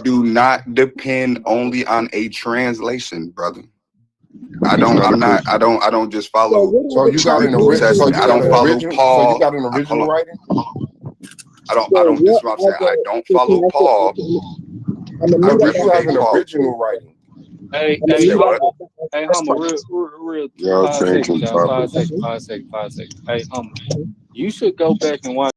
do not depend only on a translation, brother. I don't just follow So you got the an New original. So Testament. you I got don't an follow original. Paul. So you got an original writing. I don't. This is what I'm saying. I don't follow Paul. I Do you have replicate an Paul. original writing? Hey, You say what? Humble, real, Y'all 5 seconds, changing y'all. 5 topics. seconds, 5 seconds, 5 seconds. Hey, Humble, you should go back and watch.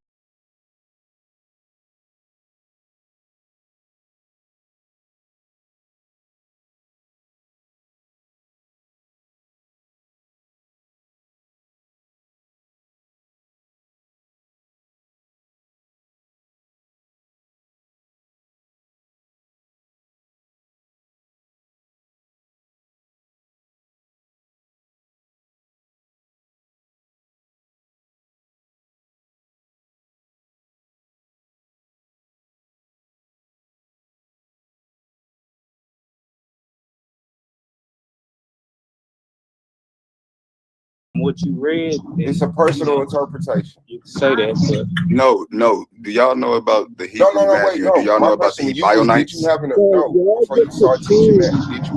What you read, It's a personal interpretation. you can say that, but No. Do y'all know about the Hebrew No, wait, Matthew? no. Do y'all My know about question the to you is: did you Ebionites? have before you start teaching that?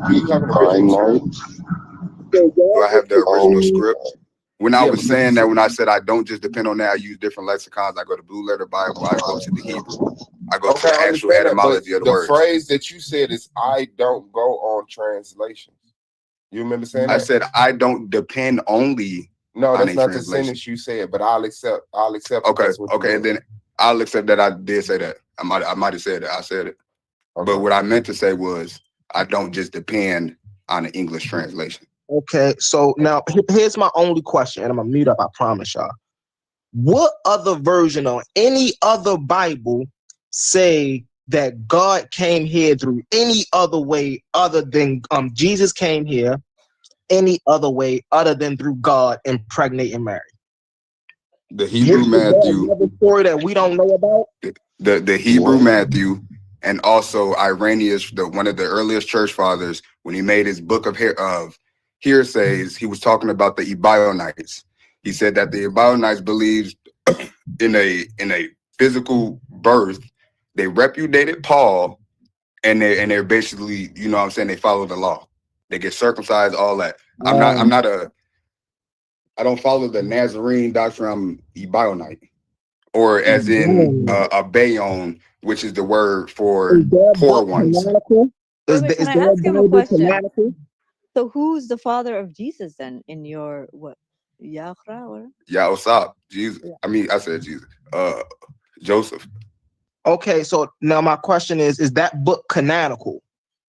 Do you have an original? Do I have the original script? When I Yeah, was saying that, when I said I don't just depend on that, I use different lexicons. I go to Blue Letter Bible. I go to the Hebrew. I go to the I actual understand that, but etymology of the the words. phrase that you said is "I don't go on translations." You remember saying I that? said I don't depend only No, on that's a not the translation. sentence you said, but I'll accept. Okay, That's what you and mean. then I'll accept that I did say that. I might have said it. I said it. Okay. But what I meant to say was I don't just depend on an English translation. Okay, so now here's my only question, and I'm gonna mute up. I promise y'all. What other version or any other Bible say that God came here through any other way other than Jesus came here any other way other than through God impregnating Mary? The Hebrew Matthew, another story that we don't know about. The Hebrew Matthew, and also Irenaeus, one of the earliest church fathers, when he made his book of hearsays, he was talking about the Ebionites. He said that the Ebionites believed in a physical birth. They repudiated Paul, and they're basically, you know what I'm saying, they follow the law. They get circumcised, all that. I don't follow the Nazarene doctrine. I'm Ebionite, or as in a Bayon, which is the word for poor ones. Wait, can I ask him a question? So who's the father of Jesus then in your what? Yahra or Yahusab, Jesus. I mean, I said Jesus. Joseph. Okay, so now my question is that book canonical,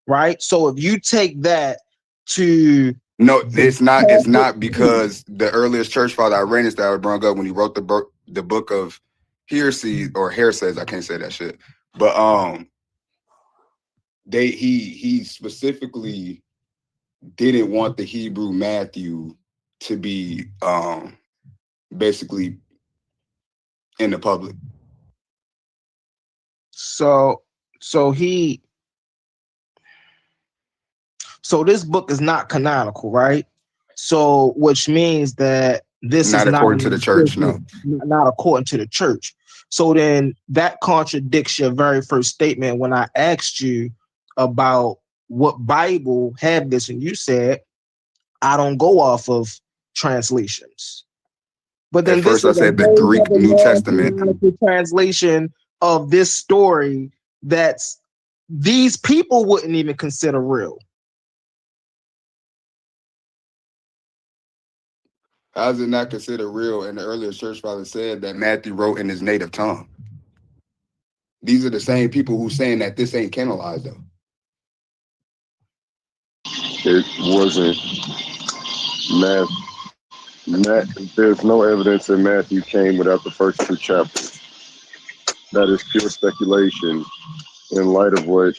right? So if you take that to No, it's not. It's not, because the earliest church father Irenaeus that I brought up when he wrote the book of hearsays or hearsays, I can't say that shit. But he specifically didn't want the Hebrew Matthew to be basically in the public. So this book is not canonical, right? So which means that this not is according to the church, no. Not according to the church. So then that contradicts your very first statement when I asked you about what Bible had this, and you said I don't go off of translations. But then at first I said the Greek New Testament translation of this story that's these people wouldn't even consider real. How is it not considered real? And the earlier church father said that Matthew wrote in his native tongue. These are the same people who saying that this ain't canonized though. It wasn't there's no evidence that Matthew came without the first two chapters. That is pure speculation in light of what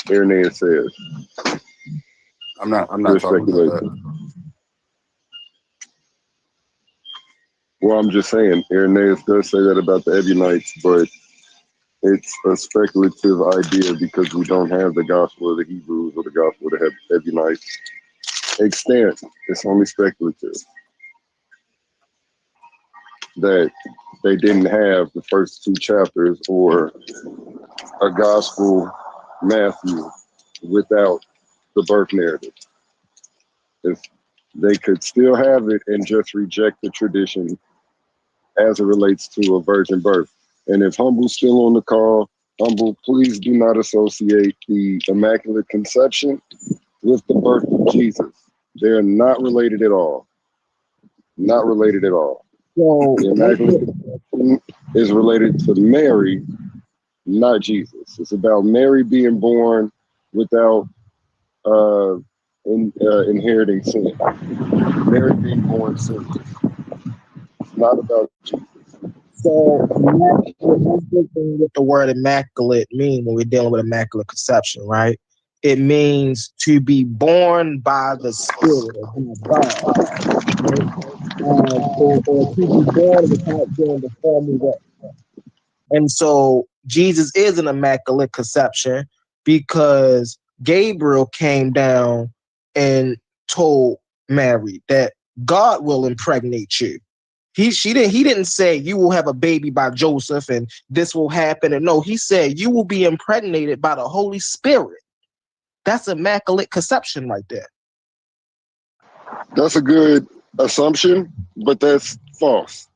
Irenaeus says. I'm not talking about that. Well, I'm just saying, Irenaeus does say that about the Ebionites, but it's a speculative idea because we don't have the gospel of the Hebrews or the gospel of the Ebionites extant. It's only speculative that they didn't have the first two chapters or a gospel Matthew without the birth narrative. If they could still have it and just reject the tradition as it relates to a virgin birth. And if Humble's still on the call, Humble, please do not associate the Immaculate Conception with the birth of Jesus. They're not related at all. Not related at all. So The Immaculate Conception is related to Mary, not Jesus. It's about Mary being born without inheriting sin. Mary being born sinless. It's not about Jesus. So what with the word immaculate mean when we're dealing with immaculate conception, right? It means to be born by the Spirit of God, right? Or to be born without being the form of it. And so Jesus is an immaculate conception because Gabriel came down and told Mary that God will impregnate you. He didn't say you will have a baby by Joseph and this will happen. And no, he said you will be impregnated by the Holy Spirit. That's immaculate conception right there. That's a good assumption, but that's false.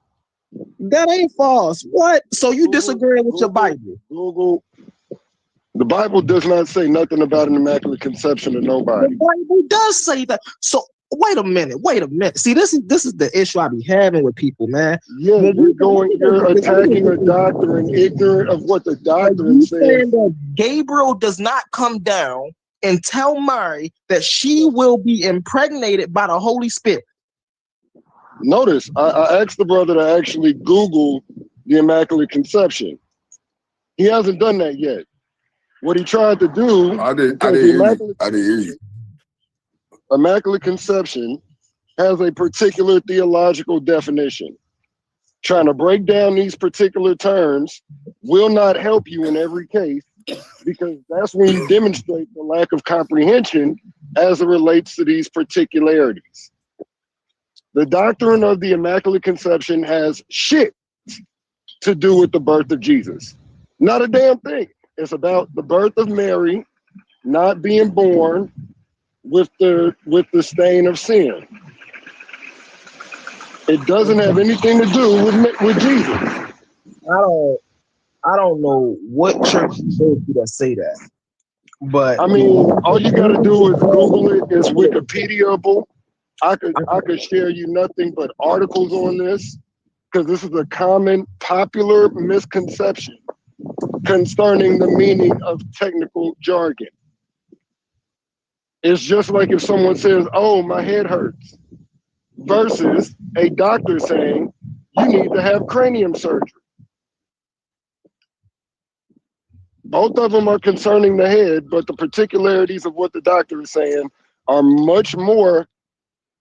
That ain't false. What? So you disagree with your Bible? Google. The Bible does not say nothing about an immaculate conception to nobody. The Bible does say that. So wait a minute. See, this is the issue I be having with people, man. Yeah, you're attacking a doctrine, ignorant of what the doctrine says. Saying that Gabriel does not come down and tell Mary that she will be impregnated by the Holy Spirit. Notice, I asked the brother to actually Google the Immaculate Conception. He hasn't done that yet. What he tried to do, I didn't hear you. Immaculate Conception has a particular theological definition. Trying to break down these particular terms will not help you in every case, because that's when you demonstrate the lack of comprehension as it relates to these particularities. The doctrine of the Immaculate Conception has shit to do with the birth of Jesus. Not a damn thing. It's about the birth of Mary not being born with the stain of sin. It doesn't have anything to do with Jesus. I don't know what church you go to that say that. But I mean, all you gotta do is Google it. It's Wikipediaable. I could share you nothing but articles on this, because this is a common popular misconception concerning the meaning of technical jargon. It's just like if someone says, "Oh, my head hurts," versus a doctor saying, "You need to have cranium surgery." Both of them are concerning the head, but the particularities of what the doctor is saying are much more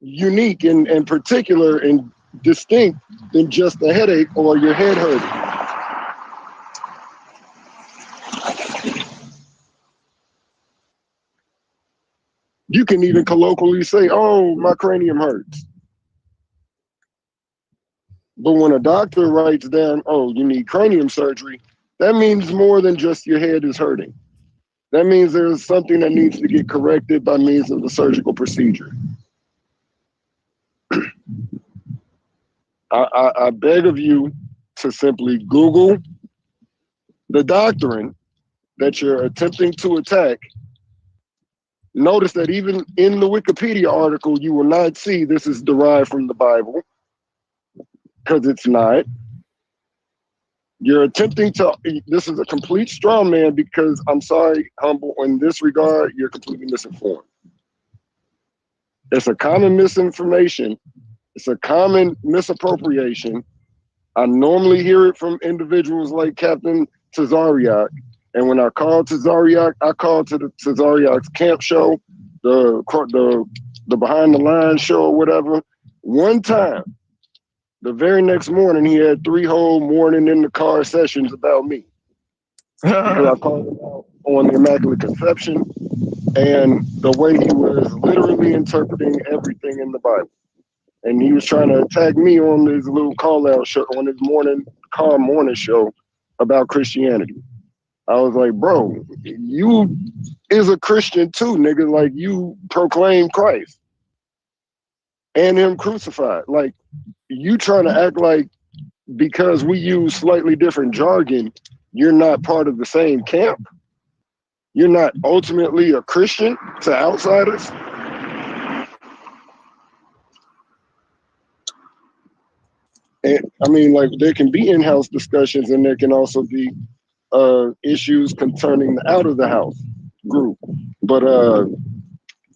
unique and particular and distinct than just a headache or your head hurting. You can even colloquially say, "Oh, my cranium hurts." But when a doctor writes down, "Oh, you need cranium surgery," that means more than just your head is hurting. That means there's something that needs to get corrected by means of the surgical procedure. I beg of you to simply Google the doctrine that you're attempting to attack. Notice that even in the Wikipedia article, you will not see this is derived from the Bible, because it's not. You're attempting to, this is a complete straw man, because I'm sorry, Humble, in this regard, you're completely misinformed. It's a common misinformation. It's a common misappropriation. I normally hear it from individuals like Captain Tazariak. And when I call Tazariak, I call to the Tazariak's camp show, the behind the line show or whatever. One time, the very next morning, he had 3 whole morning in the car sessions about me. Because I called him out on the Immaculate Conception and the way he was literally interpreting everything in the Bible. And he was trying to attack me on this little call out show, on his morning show about Christianity. I was like, bro, you is a Christian too, nigga. Like, you proclaim Christ and him crucified. Like, you trying to act like because we use slightly different jargon, you're not part of the same camp. You're not ultimately a Christian to outsiders. And I mean, like, there can be in-house discussions, and there can also be issues concerning the out of the house group. But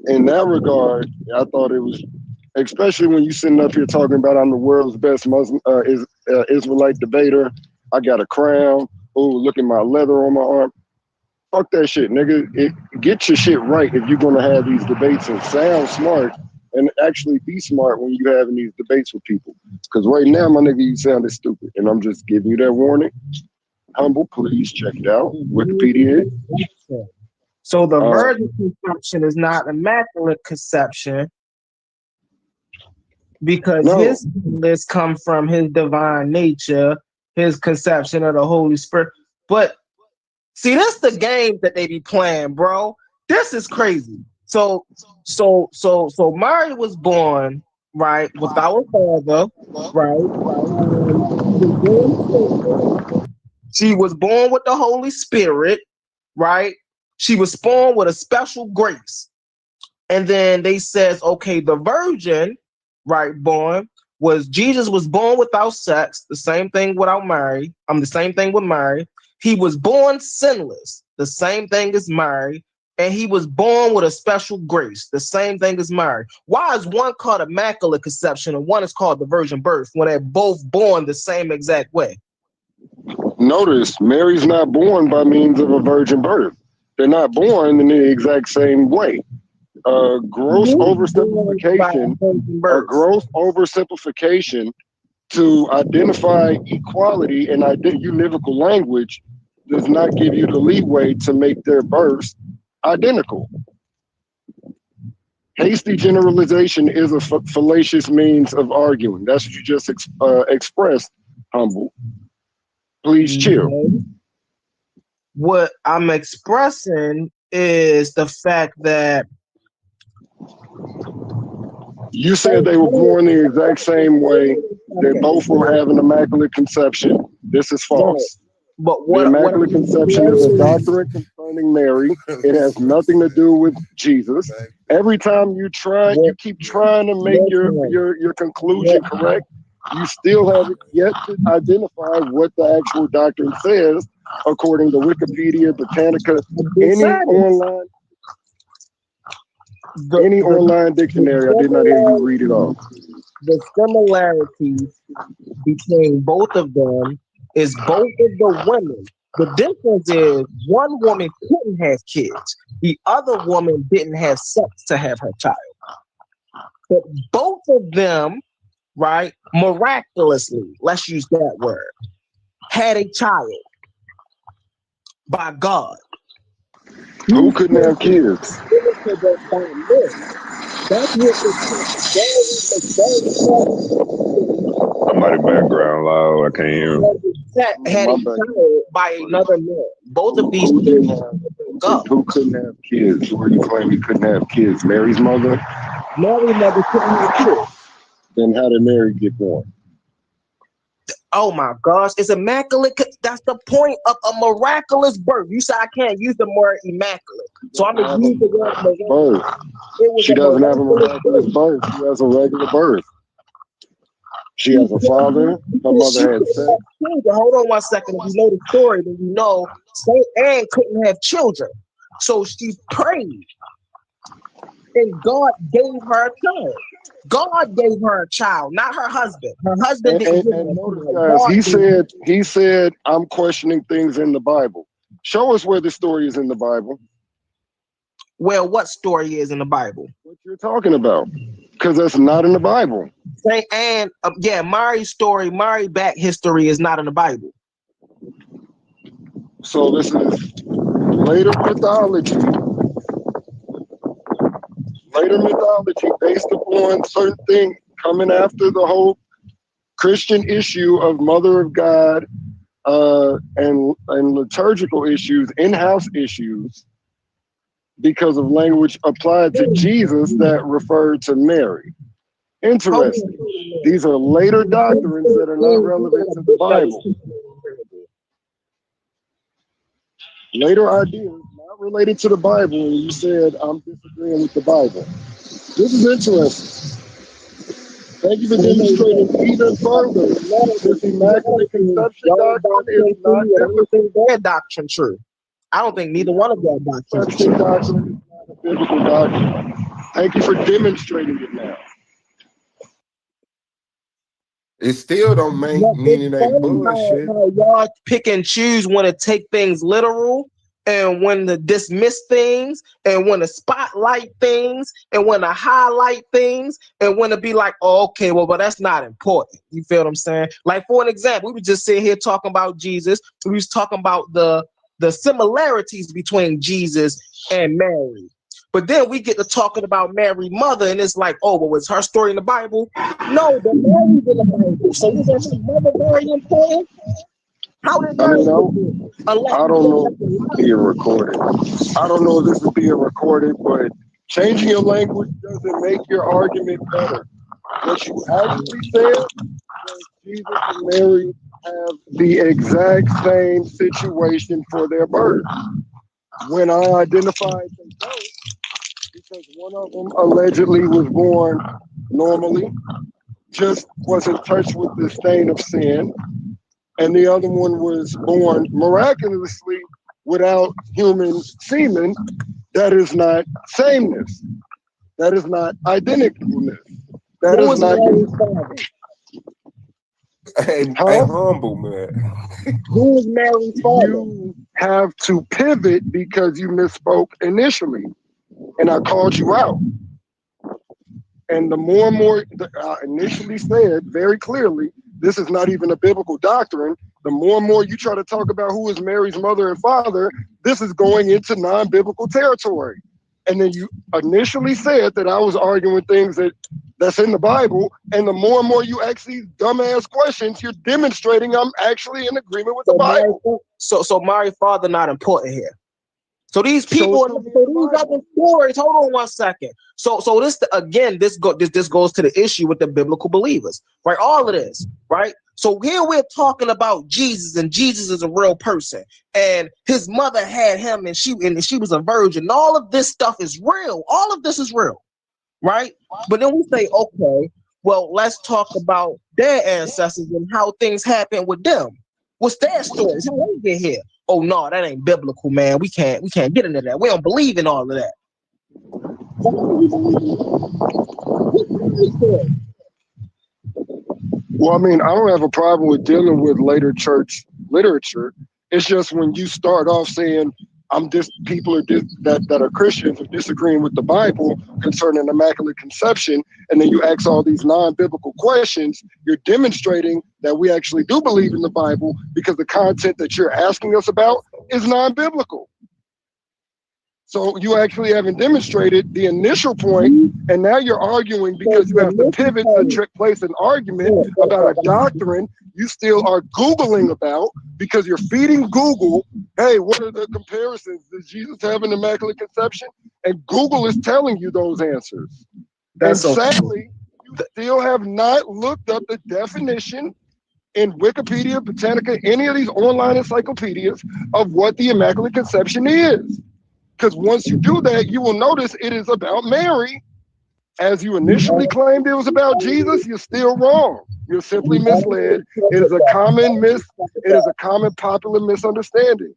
in that regard, I thought it was, especially when you sitting up here talking about I'm the world's best Muslim Israelite debater. I got a crown. Oh, look at my leather on my arm. Fuck that shit, nigga. Get your shit right if you're gonna have these debates and sound smart and actually be smart when you're having these debates with people. Because right now, my nigga, you sounded stupid, and I'm just giving you that warning. Humble, please check it out. Wikipedia. So the virgin conception is not immaculate conception because his list come from his divine nature, his conception of the Holy Spirit. But see, that's the game that they be playing, bro. This is crazy. So Mary was born, right, without a father, right? She was born with the Holy Spirit, right? She was born with a special grace. And then they says, okay, the virgin, right, Jesus was born without sex, the same thing without Mary. The same thing with Mary. He was born sinless, the same thing as Mary. And he was born with a special grace, the same thing as Mary. Why is one called immaculate conception and one is called the virgin birth when they're both born the same exact way? Notice, Mary's not born by means of a virgin birth. They're not born in the exact same way. Gross oversimplification to identify equality and univocal language does not give you the leeway to make their births identical. Hasty generalization is a fallacious means of arguing. That's what you just expressed, Humble. Please chill. What I'm expressing is the fact that you said they were born the exact same way. They both will have an immaculate conception. This is false. But the immaculate conception is a doctrine concerning Mary. It has nothing to do with Jesus. Every time you keep trying to make your conclusion correct, you still haven't yet to identify what the actual doctrine says, according to Wikipedia, Britannica, any online dictionary. I did not hear you read it off. The similarities between both of them is both of the women. The difference is one woman couldn't have kids. The other woman didn't have sex to have her child. But both of them, right, miraculously, let's use that word, had a child by God. Who couldn't have kids? Somebody background loud. I can't hear him. Had a child by another man. Both of these who couldn't have kids? Who are you claiming couldn't have kids? Mary's mother? Mary's mother couldn't have kids. Then how did Mary get born? Oh my gosh, it's immaculate. That's the point of a miraculous birth. You said I can't use the word immaculate. So I'm going to use the word birth. She doesn't have a miraculous birth. She has a regular birth. She has a father. Her mother had sex. Hold on 1 second. If you know the story, then you know Saint Anne couldn't have children. So she prayed. And God gave her a child. God gave her a child, not her husband. Her husband didn't give her a child. He said, I'm questioning things in the Bible. Show us where the story is in the Bible. Well, what story is in the Bible? What you're talking about. Because that's not in the Bible. Saint Anne, Mary's story, Mary back history is not in the Bible. So this is later mythology. Later mythology based upon certain things coming after the whole Christian issue of Mother of God, and liturgical issues, in-house issues, because of language applied to Jesus that referred to Mary. Interesting. These are later doctrines that are not relevant to the Bible. Later ideas not related to the Bible, and you said I'm disagreeing with the Bible. This is interesting. Thank you for demonstrating even further this immaculate conception doctrine is not biblical. Their doctrine true. I don't think neither one of their doctrines is Conception true. doctrine is not a biblical doctrine. Thank you for demonstrating it now. It still don't make But mean it's it ain't funny bullshit. how y'all pick and choose when to take things literal and when to dismiss things and when to spotlight things and when to highlight things and when to be like, oh, okay, well, but that's not important. You feel what I'm saying? Like, for an example, we were just sitting here talking about Jesus. We was talking about the similarities between Jesus and Mary. But then we get to talking about Mary's mother, and it's like, oh, well, was her story in the Bible? No, but Mary's in the Bible. So is her mother very important? How did I Mary mean, get there? Unless I don't know if this is being recorded. I don't know if this is being recorded, but changing your language doesn't make your argument better. What you actually said was Jesus and Mary have the exact same situation for their birth. When I identified them both, because one of them allegedly was born normally, just was in touch with the stain of sin, and the other one was born miraculously without human semen. That is not sameness. That is not identicalness. That Who is was not. Mary's father? Hey, Huh? humble, man. Who was Mary's father? You have to pivot because you misspoke initially, and I called you out. And the more and more I initially said very clearly, this is not even a biblical doctrine. The more and more you try to talk about who is Mary's mother and father, this is going into non-biblical territory. And then you initially said that I was arguing things that's in the Bible. And the more and more you ask these dumbass questions, you're demonstrating I'm actually in agreement with the Bible. So Mary's father not important here. So these Show people, it to so me in the these other Bible. stories. Hold on one second. So this again, this goes to the issue with the biblical believers, right? All of this, right? So here we're talking about Jesus, and Jesus is a real person, and his mother had him, and she was a virgin. All of this stuff is real. All of this is real, right? But then we say, okay, well, let's talk about their ancestors and how things happen with them. What's their stories? How they get here? Oh no, that ain't biblical, man. We can't get into that. We don't believe in all of that. Well, I mean, I don't have a problem with dealing with later church literature. It's just when you start off saying people that are Christians are disagreeing with the Bible concerning immaculate conception, and then you ask all these non-biblical questions, you're demonstrating that we actually do believe in the Bible because the content that you're asking us about is non-biblical. So you actually haven't demonstrated the initial point, and now you're arguing because you have to pivot to place an argument about a doctrine you still are Googling about because you're feeding Google, hey, what are the comparisons? Does Jesus have an immaculate conception? And Google is telling you those answers. And sadly, you still have not looked up the definition in Wikipedia, Britannica, any of these online encyclopedias of what the immaculate conception is. Because once you do that, you will notice it is about Mary. As you initially claimed it was about Jesus, you're still wrong. You're simply misled. It is a common popular misunderstanding.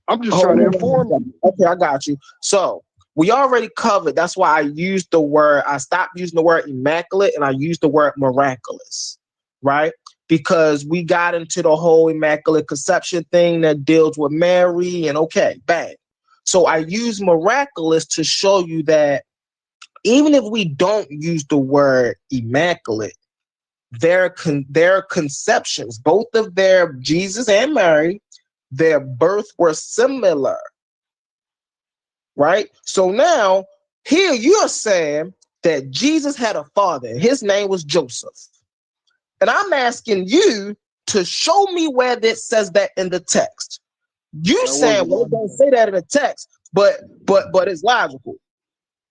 I'm just trying to inform you. Okay, I got you. So we already covered. That's why I stopped using the word immaculate and I used the word miraculous, right? Because we got into the whole immaculate conception thing that deals with Mary, and okay, bang. So I use miraculous to show you that even if we don't use the word immaculate, their conceptions, both of their Jesus and Mary, their birth were similar, right? So now here you're saying that Jesus had a father, and his name was Joseph. And I'm asking you, to show me where that says that in the text. You That saying, well, it don't say that in the text, but it's logical.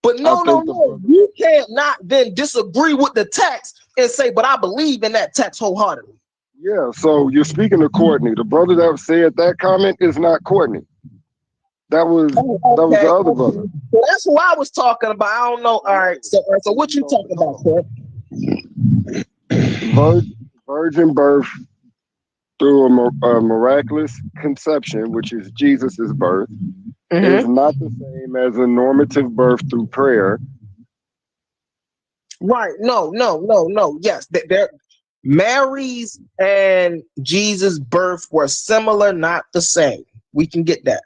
But I no, think the brother. you can't not then disagree with the text and say, but I believe in that text wholeheartedly. Yeah, so you're speaking to Courtney. The brother that said that comment is not Courtney. That was the other brother. So that's who I was talking about. I don't know. All right. So what you talking about, Court? Virgin birth through a miraculous conception, which is Jesus's birth, is not the same as a normative birth through prayer. Right. No. Yes. Mary's and Jesus' birth were similar, not the same. We can get that.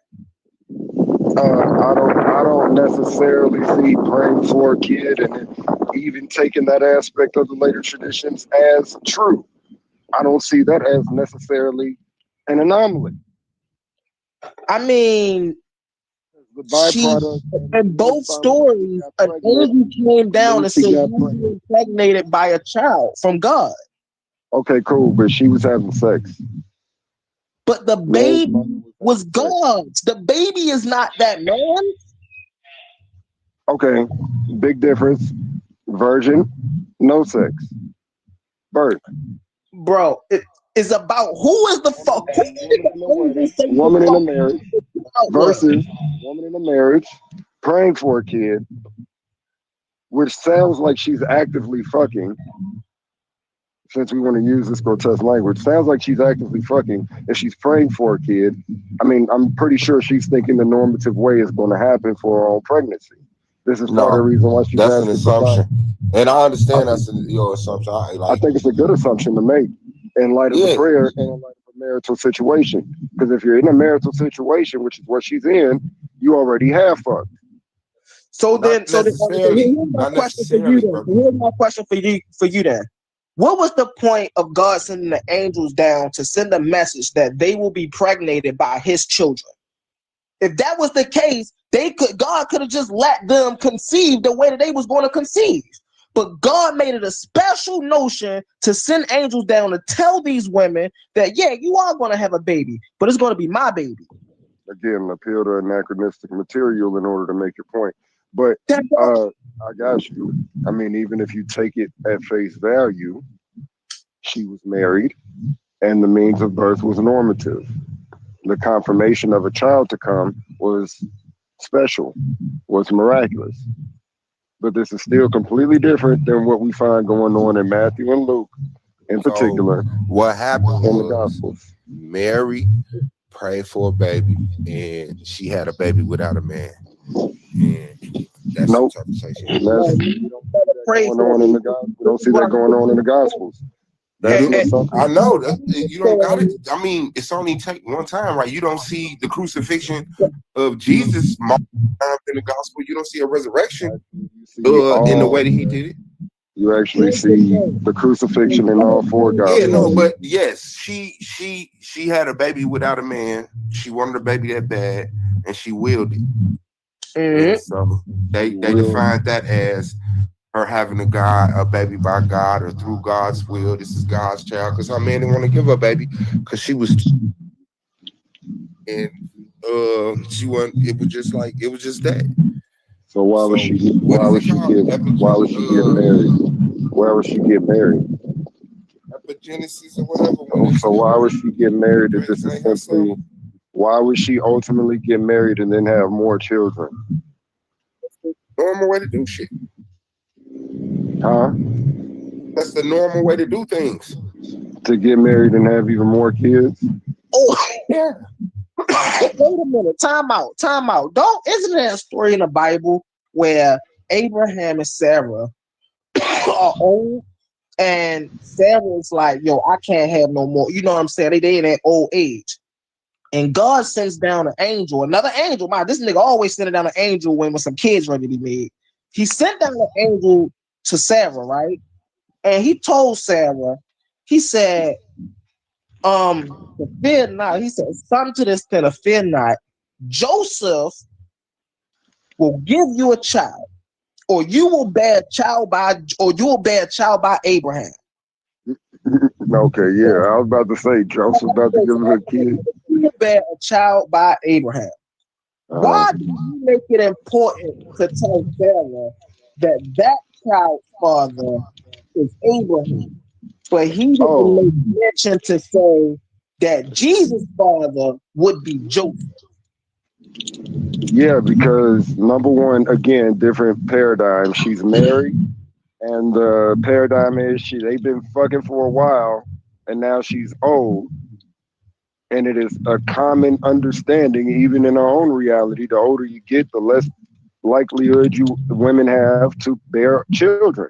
I don't necessarily see praying for a kid and even taking that aspect of the later traditions as true. I don't see that as necessarily an anomaly. I mean, The byproduct in both stories, an angel came down and said you were impregnated by a child from God. Okay, cool, but she was having sex. But the baby was God's. The baby is not that man. Okay, big difference. Virgin, no sex. Birth. Bro, it is about who is the fuck. Woman in a marriage versus woman in a marriage praying for a kid, which sounds like she's actively fucking. Since we want to use this grotesque language, sounds like she's actively fucking if she's praying for a kid. I mean, I'm pretty sure she's thinking the normative way is going to happen for her own pregnancy. This is part of the reason why she's that's an assumption. And I understand that's your assumption. I think it's a good assumption to make in light of the prayer and in light of a marital situation. Because if you're in a marital situation, which is what she's in, you already have fucked. Here's my question for you then. What was the point of God sending the angels down to send a message that they will be pregnated by his children? If that was the case, God could have just let them conceive the way that they was going to conceive. But God made it a special notion to send angels down to tell these women that, yeah, you are going to have a baby, but it's going to be my baby. Again, appeal to anachronistic material in order to make your point. But I got you. I mean, even if you take it at face value, she was married and the means of birth was normative. The confirmation of a child to come was special, was miraculous. But this is still completely different than what we find going on in Matthew and Luke in particular. What happened in the was Gospels. Mary prayed for a baby and she had a baby without a man. And that's the interpretation. We don't see that going on in the Gospels. I know that you don't got it. I mean, it's only take one time, right? You don't see the crucifixion of Jesus in the gospel. You don't see a resurection in the way that he did it. You actually see the crucifixion in all four Gospels. Yeah, no, but yes, she had a baby without a man. She wanted a baby that bad, and she willed it. And so they defined that as her having a baby by God or through God's will. This is God's child, because her man didn't want to give her a baby because she was, and she wasn't. It was just that. So why would she get married? Why would she get married? Epigenesis or whatever. So why would she get married if this is simply? Why would she ultimately get married and then have more children? Normal way to do shit. Huh? That's the normal way to do things. To get married and have even more kids? Oh, yeah. Wait a minute. Time out. Isn't there a story in the Bible where Abraham and Sarah are old and Sarah's like, yo, I can't have no more. You know what I'm saying? They in that old age. And God sends down an angel, another angel. Man, this nigga always sending down an angel when some kids ready to be made. He sent down an angel to Sarah, right? And he told Sarah, he said, fear not. He said, son to this thing, fear not. Joseph will give you a child, or you will bear a child by Abraham. Okay, yeah. I was about to say Joseph about to give her a kid. He bear a child by Abraham. Why do you make it important to tell Sarah that that child's father is Abraham, but he didn't make mention to say that Jesus' father would be Joseph? Yeah, because number one, again, different paradigm. She's married, and the paradigm is they've been fucking for a while, and now she's old. And it is a common understanding, even in our own reality, the older you get, the less likelihood women have to bear children.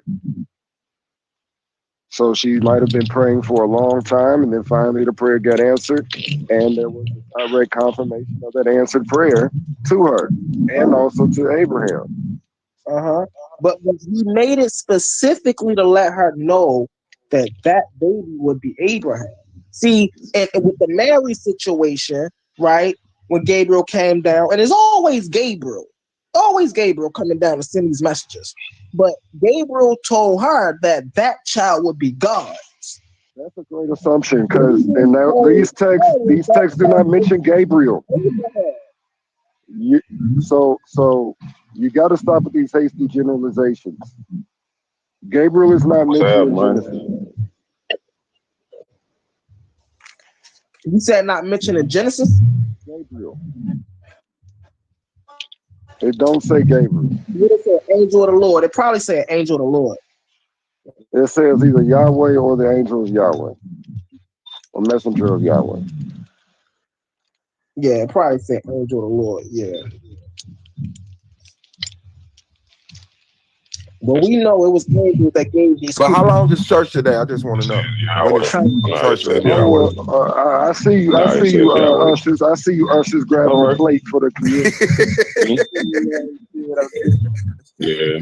So she might have been praying for a long time, and then finally the prayer got answered, and there was a direct confirmation of that answered prayer to her, and also to Abraham. But he made it specifically to let her know that that baby would be Abraham. See, and with the Mary situation, right? When Gabriel came down, and it's always Gabriel coming down to send these messages. But Gabriel told her that that child would be God. That's a great assumption, because these texts do not mention Gabriel. So you got to stop with these hasty generalizations. Gabriel is not mentioned in Genesis. You said not mentioned in Genesis? Gabriel. It don't say Gabriel. Would it say angel of the Lord? It probably say angel of the Lord. It says either Yahweh or the angel of Yahweh, or messenger of Yahweh. Yeah, it probably say angel of the Lord. Yeah. But we know it was angels that gave these. But how long is church today? I just want to know. When is church today? I see you, ushers. I see you, ushers, grabbing a plate for the community. Yeah.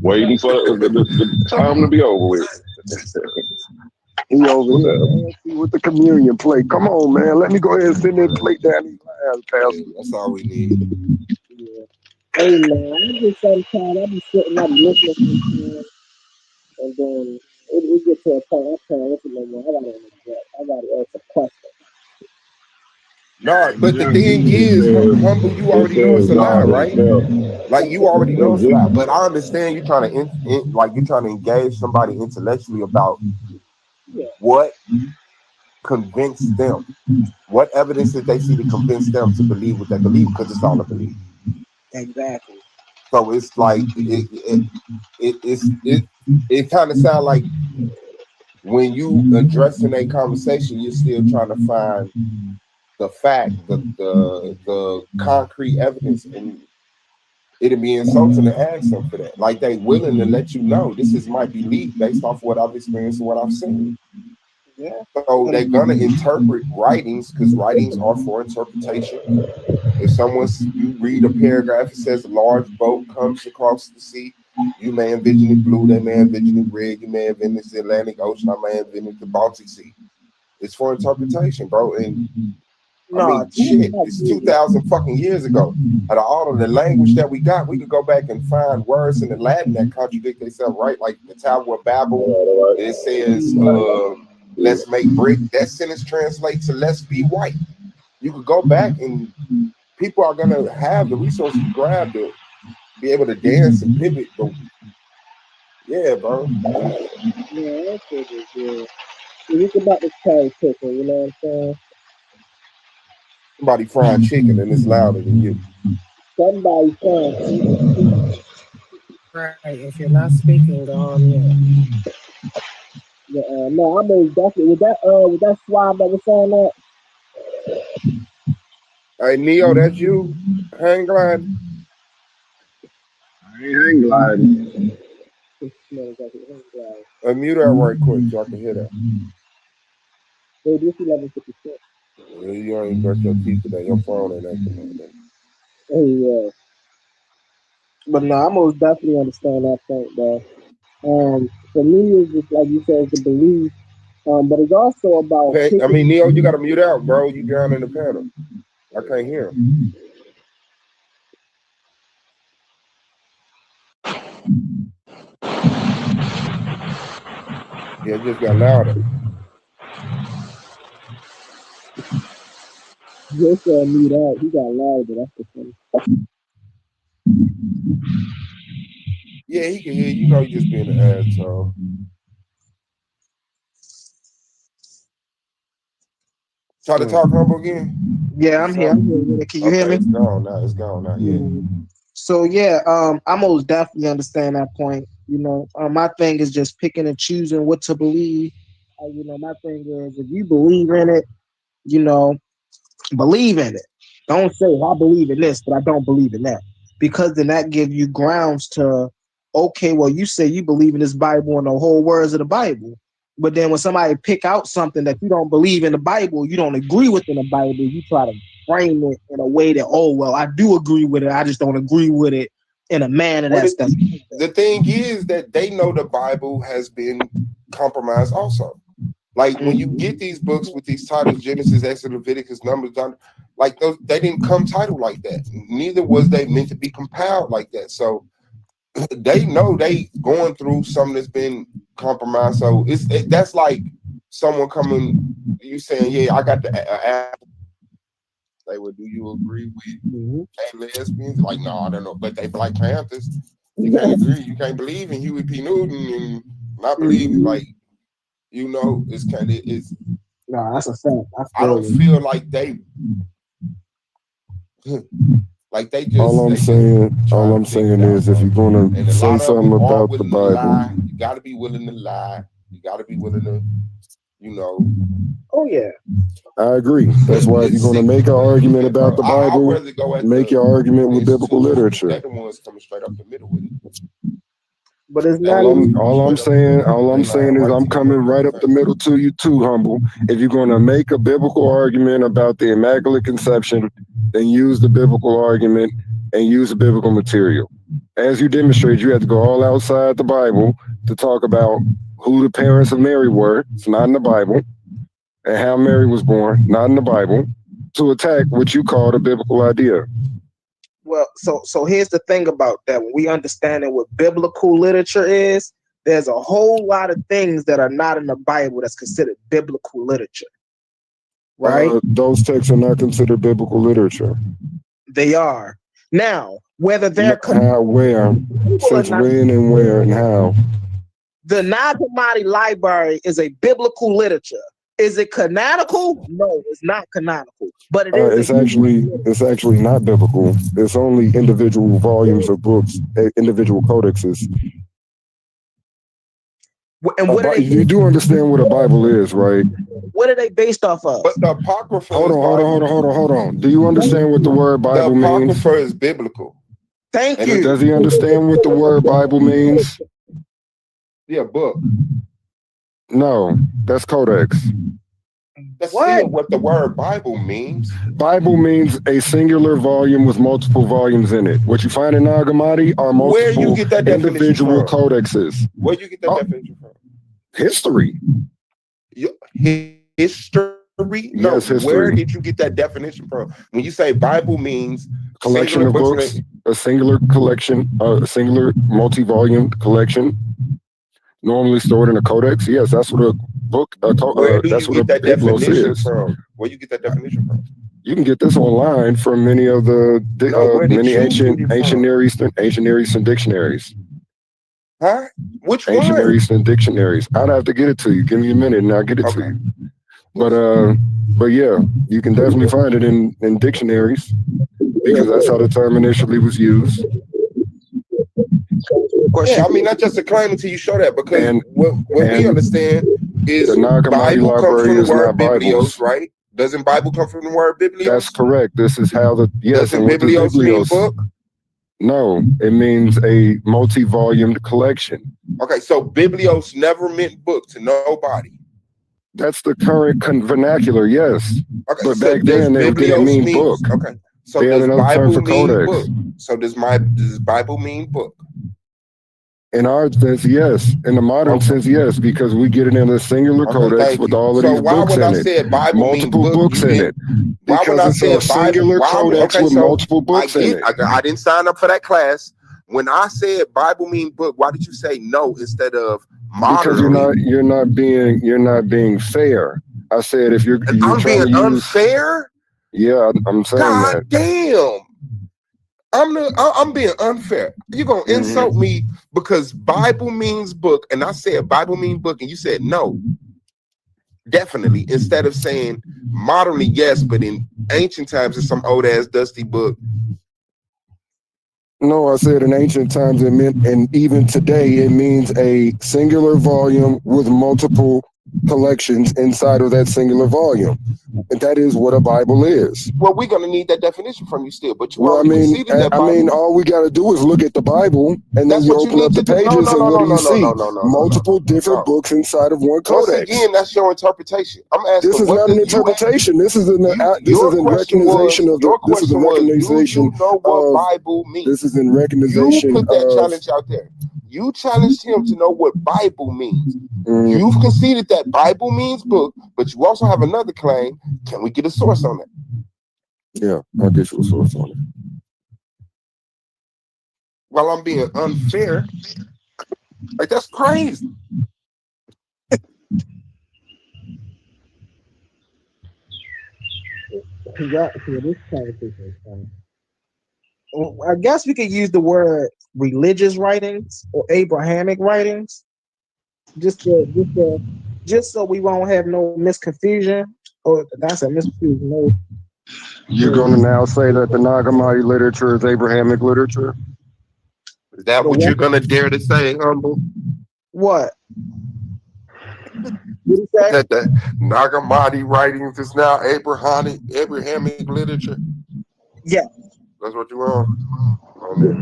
Waiting for the time to be over with. He over here with the communion plate. Come on, man. Let me go ahead and send that plate down these lines, Pastor. That's all we need. Yeah. Hey, man, I just sometimes I be sitting up listening sometimes, and then it gets to a point I can't listen no more. I gotta ask a question. No, but the thing is, humble, you already know it's a lie, right? Like you already know it's a lie. But I understand you're trying to engage somebody intellectually about what convinced them, what evidence did they see to convince them to believe what they believe, because it's all a belief. Exactly. So it's like it kind of sounds like when you addressing a conversation, you're still trying to find the fact, the concrete evidence, and it'd be insulting to ask them for that. Like they willing to let you know this is my belief based off what I've experienced and what I've seen. Yeah. So they're gonna interpret writings because writings are for interpretation. If you read a paragraph, it says a large boat comes across the sea. You may envision it blue, they may envision it red, you may envision the Atlantic Ocean, I may envision the Baltic Sea. It's for interpretation, bro. And I mean, shit, it's 2,000 fucking years ago. Out of all of the language that we got, we could go back and find words in the Latin that contradict themselves, right? Like the Tower of Babel, it says, let's make brick. That sentence translates to let's be white. You could go back and people are going to have the resources to grab to be able to dance and pivot. But yeah, bro. Yeah, that's it. Yeah. It's about the cherry picker, you know what I'm saying? Somebody frying chicken and it's louder than you. Somebody frying chicken. Right. If you're not speaking, go on mute. Yeah, no, I mean definitely. Was that Swab that was saying that? Hey, Neo, that's you? Hang gliding? I ain't hang gliding. Mute that right quick so I can hear that. Hey, this 11:56. You ain't brush your teeth today. Your phone ain't acting like that. Hey, yeah. But no, I most definitely understand that point, though. For me, it's just like you said, it's a belief. But it's also about. Hey, I mean, Neo, you got to mute out, bro. You down in the panel. I can't hear him. Yeah, it just got louder. Just me that he got loud, but that's the funny. Yeah, he can hear you. You know, you just being an asshole. Try to talk humble again. Yeah, I'm here. Can you hear me? It's gone now. It's gone now. Yeah. So yeah, I most definitely understand that point. You know, my thing is just picking and choosing what to believe. You know, my thing is if you believe in it, you know, believe in it. Don't say, well, I believe in this, but I don't believe in that. Because then that gives you grounds to, okay, well, you say you believe in this Bible and the whole words of the Bible. But then when somebody pick out something that you don't believe in the Bible, you don't agree with in the Bible, you try to frame it in a way that, oh, well, I do agree with it. I just don't agree with it in a manner that's the thing is that they know the Bible has been compromised also. Like when you get these books with these titles, Genesis, Exodus, Leviticus, Numbers, like those, they didn't come titled like that. Neither was they meant to be compiled like that. So they know they going through something that's been compromised. So that's like someone coming, you saying, yeah, I got the apple. Say, well, do you agree with gay lesbians? Like, no, I don't know. But they Black Panthers. You can't agree. You can't believe in Huey P. Newton and not believe like, you know, it's kind of it's. No, that's a fact. I don't feel like they just. All I'm saying is, if you're gonna say something about the Bible, you got to be willing to lie. You got to be willing to, you know. Oh yeah, I agree. That's why if you're gonna make an argument about the Bible, make your argument with biblical literature. They're the ones coming straight up the middle with it. But it's not. All I'm saying is I'm coming right up the middle to you too, humble. If you're gonna make a biblical argument about the Immaculate Conception, then use the biblical argument and use the biblical material. As you demonstrate, you have to go all outside the Bible to talk about who the parents of Mary were. It's not in the Bible. And how Mary was born, not in the Bible, to attack what you call the biblical idea. Well, so here's the thing about that. When we understand what biblical literature is, there's a whole lot of things that are not in the Bible that's considered biblical literature. Right? Those texts are not considered biblical literature. They are. Now, whether they're where, since when and where and how. The Nag Hammadi Library is a biblical literature. Is it canonical? No, it's not canonical. But it is. It's actually not biblical. It's only individual volumes of books, individual codexes. And you do understand what a Bible is, right? What are they based off of? But the Apocrypha. Hold on. Do you understand what the word Bible means? The Apocrypha is biblical. Thank you. Does he understand what the word Bible means? Yeah, book. No, that's codex. That's still what the word Bible means. Bible means a singular volume with multiple volumes in it. What you find in Nag Hammadi are multiple individual codexes. Where you get that definition from? History. History? No, yes, history. Where did you get that definition from? When you say Bible means collection of books, a singular collection, a singular multi-volume collection, normally stored in a codex. Yes, that's what a book. That's what a definition is. From? Where you get that definition from? You can get this online from many of the many ancient Near Eastern dictionaries. Huh? Which one? Ancient Near Eastern dictionaries. I'd have to get it to you. Give me a minute and I'll get it to you. But yeah, you can definitely find it in dictionaries because that's how the term initially was used. Yeah, I mean, not just a claim until you show that, because what we understand is the Nag Hammadi Library is not Biblios, right? Doesn't Bible come from the word Biblios? That's correct. This is how Doesn't Biblios mean book? No, it means a multi-volumed collection. Okay, so Biblios never meant book to nobody. That's the current vernacular, yes. Okay, but back then they didn't mean book. Okay, so does Bible mean book? So does Bible mean book? In our sense, yes. In the modern sense, yes, because we get it in a singular codex with all of these books in it. Multiple books in it. Because it's a singular codex with multiple books in it. I didn't sign up for that class. When I said Bible mean book, why did you say no instead of Because modernly. you're not being fair. I said if you're I'm trying being to use unfair. yeah, I'm saying God that. damn. I'm being unfair. You're gonna insult me because Bible means book, and I said Bible means book, and you said no. Definitely. Instead of saying modernly, yes, but in ancient times it's some old ass dusty book. No, I said in ancient times it meant, and even today it means a singular volume with multiple collections inside of that singular volume. And that is what a Bible is. Well, we're gonna need that definition from you still, but you Well, already conceded that Bible. all we got to do is look at the Bible, and then That's you what you open need up to the do. pages, and what do you see? No. Multiple different books inside of one Once codex. again, that's your interpretation. I'm asking. This is what not an you interpretation. This is your question was. This is a recognition Do you know what of. Bible means? This is in You recognition put that of. challenge out there. You challenged him to know what Bible means. Mm, You've conceded that Bible means book, but you also have another claim. Can we get a source on that? yeah, I'll get you a source on it. While I'm being unfair, like that's crazy. Yeah, this conversation is funny. Well, I guess we could use the word religious writings or Abrahamic writings, just so we won't have no misconfusion. Or that's a misconfusion. No. You're going to now say that the Nag Hammadi literature is Abrahamic literature? Is that what you're gonna dare to say, humble? What? What you say? That the Nag Hammadi writings is now Abrahamic literature? Yeah. That's what you want? On it.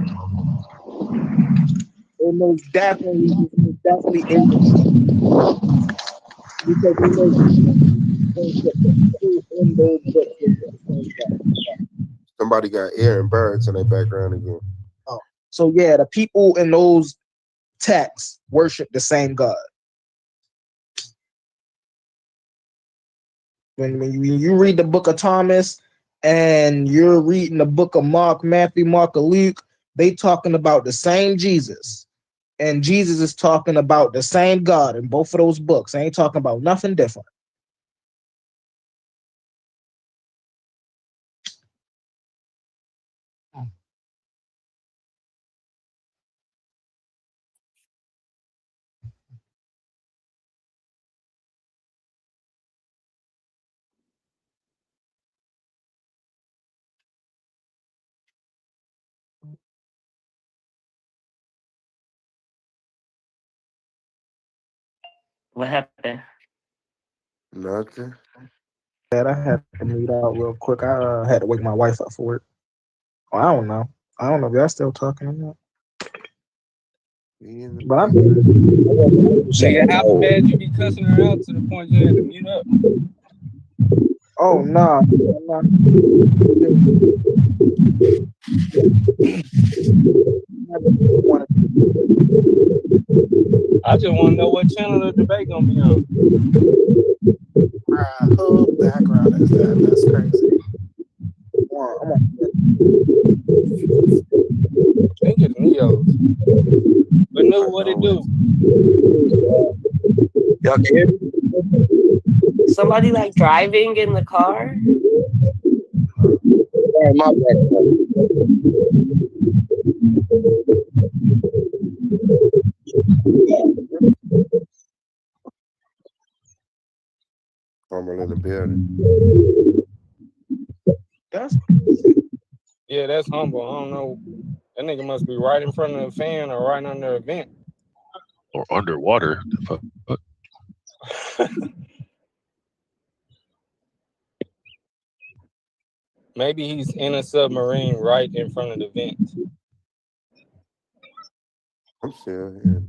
It most definitely is. Because in those books. Somebody got air and birds in their background again. Oh. So yeah, the people in those texts worship the same God. When you read the book of Thomas and you're reading the book of Mark, Matthew, Mark, or Luke, they talking about the same Jesus. And Jesus is talking about the same God in both of those books. They ain't talking about nothing different. What happened? Nothing. I had to meet out real quick. I had to wake my wife up for work. Well, I don't know. I don't know if y'all still talking or not. But I'm Nigga, how bad you be cussing her out to the point you had to mute up? Oh no. I just want to know what channel the debate gonna be on. Whole background is that? That's crazy. I think it's Neo's. But know what it do? Y'all can hear me? Somebody like driving in the car? Yeah, my bad. Humble in the building. Yeah, that's humble. I don't know. That nigga must be right in front of the fan or right under a vent. Or underwater. Maybe he's in a submarine right in front of the vent. I'm still here.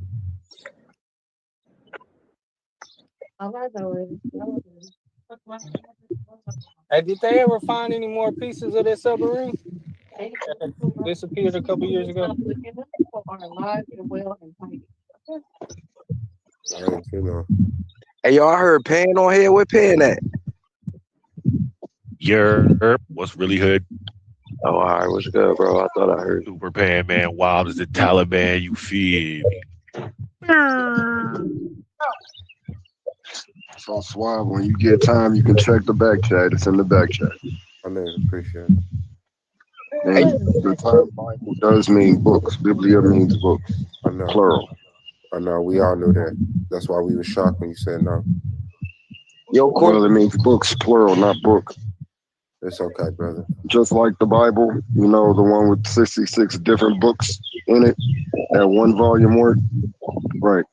Hey, did they ever find any more pieces of that submarine? That disappeared a couple years ago. Hey, y'all heard Pan on here? Where Pan at? What's really hood? Oh, all right. What's good, bro? I thought I heard. Super Pan, man. Wild as the Taliban, you feel me? So Suave, when you get time, you can check the back chat. It's in the back chat. I know, appreciate it. And the term Bible does mean books. Biblia means books, I know. plural. I know. We all knew that. That's why we were shocked when you said no. Yo, Well, Courtney. it means books, plural, not book. It's okay, brother. Just like the Bible, you know, the one with 66 different books in it, that one volume work. Right.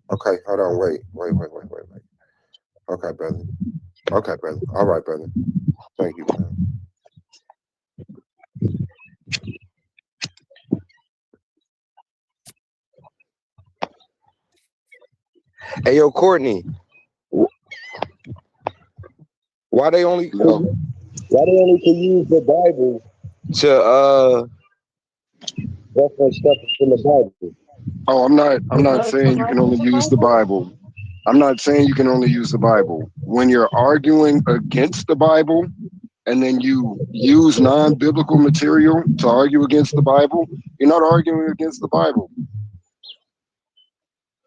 Okay, hold on. Wait. Okay, brother. Okay, brother. All right, brother. Thank you, man. Hey, yo, Courtney. Why they only can use the Bible to reference stuff in the Bible? Oh, I'm not saying you can only use the Bible. I'm not saying you can only use the Bible. When you're arguing against the Bible and then you use non-biblical material to argue against the Bible, you're not arguing against the Bible.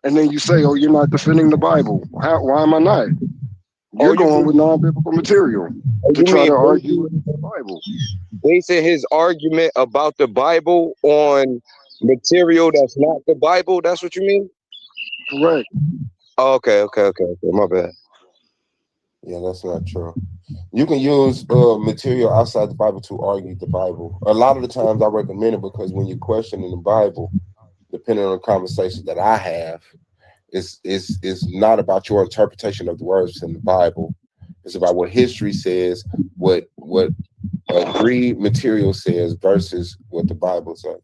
And then you say, oh, you're not defending the Bible. Why am I not? You're going with non-biblical material to try to argue against the Bible. Basing his argument about the Bible on material that's not the Bible, that's what you mean? Correct. Oh, okay. My bad. Yeah, that's not true. You can use material outside the Bible to argue the Bible. A lot of the times I recommend it because when you're questioning the Bible, depending on the conversation that I have, it's not about your interpretation of the words in the Bible. It's about what history says, what agreed material says versus what the Bible says.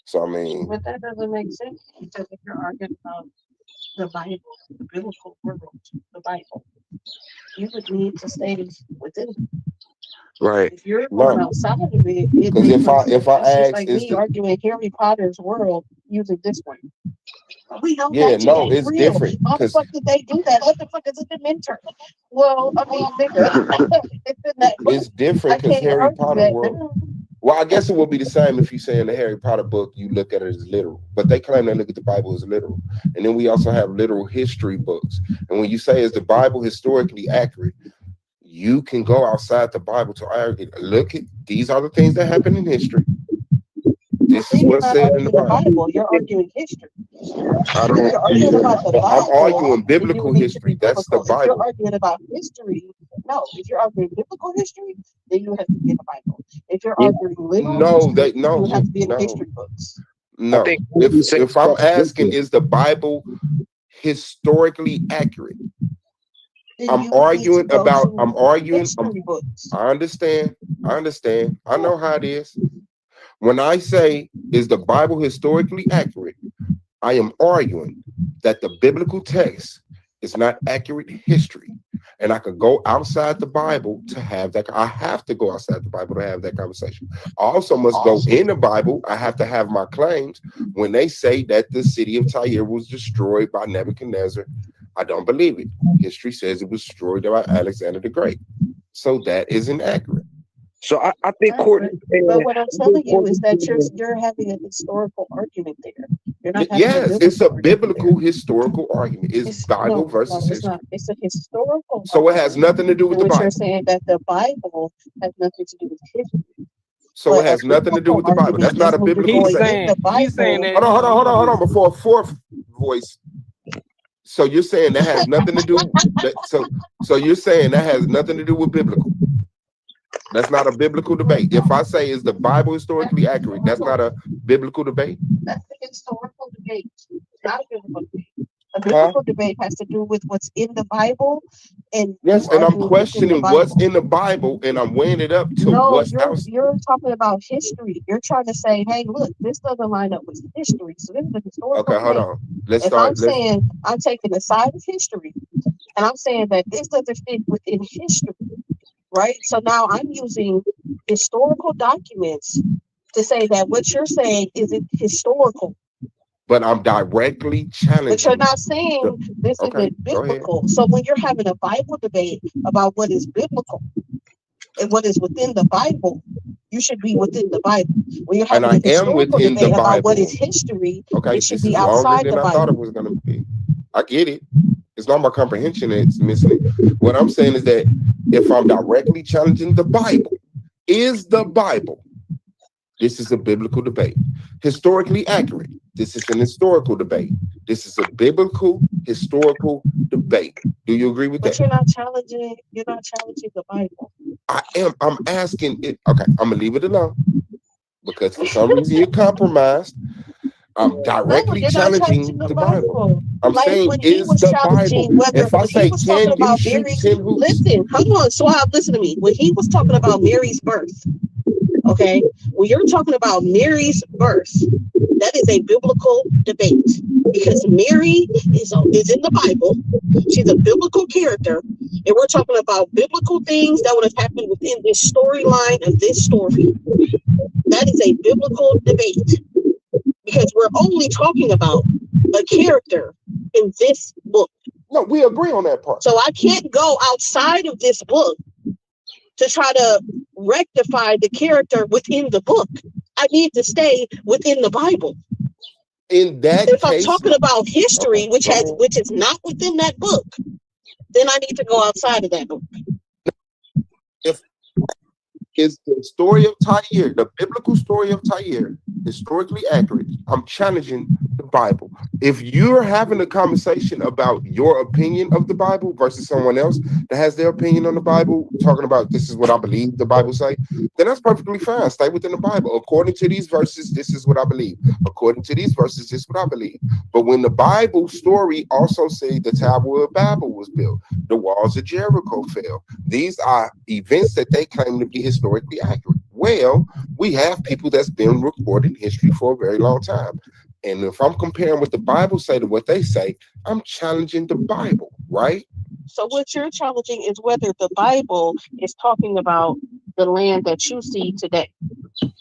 So I mean, but that doesn't make sense because if you're arguing about the Bible, the biblical world, the Bible, you would need to stay within it. Right. If you're going outside of it, it makes no sense. It's just like me arguing Harry Potter's world using this one. We know that shit ain't real. Different. How the fuck did they do that? What the fuck is a Dementor? Well, I mean, nigga, it's different because Harry Potter world. Well, I guess it would be the same if you say in the Harry Potter book you look at it as literal, but they claim they look at the Bible as literal. And then we also have literal history books. And when you say is the Bible historically accurate, you can go outside the Bible to argue. Look, these are the things that happen in history. This is what's said in the Bible. You're arguing history. I don't. You're arguing about the Bible. I'm arguing biblical history. That's the Bible. If you're arguing about history, no. If you're arguing biblical history, then you have to be in the Bible. If you're arguing literal history, you have to be in the history books. No. If I'm asking, is the Bible historically accurate? I'm arguing. I understand. I know how it is. When I say, is the Bible historically accurate? I am arguing that the biblical text is not accurate history. And I could go outside the Bible to have that. I have to go outside the Bible to have that conversation. I also must go in the Bible. I have to have my claims. When they say that the city of Tyre was destroyed by Nebuchadnezzar, I don't believe it. History says it was destroyed by Alexander the Great. So that isn't accurate. So I think Courtney. But what I'm telling you is that you're having a historical argument there. You're not yes, it's a biblical historical argument. It's Bible versus history. Not. It's a historical. So it has nothing to do with the Bible. You're saying that the Bible has nothing to do with history. So it has nothing to do with the Bible. That's not a biblical debate. He's saying that. Hold on. Before a fourth voice. So you're saying that has nothing to do. So you're saying that has nothing to do with biblical. That's not a biblical debate. If I say is the Bible historically accurate, that's not a biblical debate. That's a historical debate. It's not a biblical debate. A biblical debate has to do with what's in the Bible, and yes, and I'm questioning what's in the Bible, and I'm weighing it up to what's else. You're talking about history. You're trying to say, hey, look, this doesn't line up with history. So this is a historical. Okay, hold on. Let's start. I'm saying I'm taking the side of history, and I'm saying that this doesn't fit within history. Right. So now I'm using historical documents to say that what you're saying isn't historical. But I'm directly challenging. But you're not saying this isn't biblical. So when you're having a Bible debate about what is biblical and what is within the Bible, you should be within the Bible. When you're having a historical debate about what is history, it should be outside the Bible. I thought it was going to be. I get it. It's not my comprehension that's missing it. What I'm saying is that if I'm directly challenging the Bible, is the Bible, this is a biblical debate. Historically accurate, this is an historical debate. This is a biblical, historical debate. Do you agree with But that? you're not challenging the Bible. I am. I'm asking it. Okay, I'm gonna leave it alone because for some reason you're compromised. I'm directly you're not challenging the Bible. I'm Like saying, when he is was the Bible? challenging whether If I when he say, was talking can you about shoot Mary's 10 hoops? listen, hold on, Swab, listen to me. When he was talking about Mary's birth, okay, when you're talking about Mary's birth, that is a biblical debate because Mary is in the Bible. She's a biblical character, and we're talking about biblical things that would have happened within this storyline of this story. That is a biblical debate because we're only talking about a character in this book. No, we agree on that part. So I can't go outside of this book to try to rectify the character within the book. I need to stay within the Bible. In that if case, I'm talking about history, okay, which is not within that book, then I need to go outside of that book. If is the story of Tyre, the biblical story of Tyre, historically accurate, I'm challenging the Bible. If you're having a conversation about your opinion of the Bible versus someone else that has their opinion on the Bible, talking about this is what I believe the Bible say, then that's perfectly fine. Stay within the Bible. According to these verses, this is what I believe. According to these verses, this is what I believe. But when the Bible story also say the Tower of Babel was built, the walls of Jericho fell, these are events that they claim to be historically accurate. Well, we have people that's been recording history for a very long time. And if I'm comparing what the Bible say to what they say, I'm challenging the Bible, right? So what you're challenging is whether the Bible is talking about the land that you see today.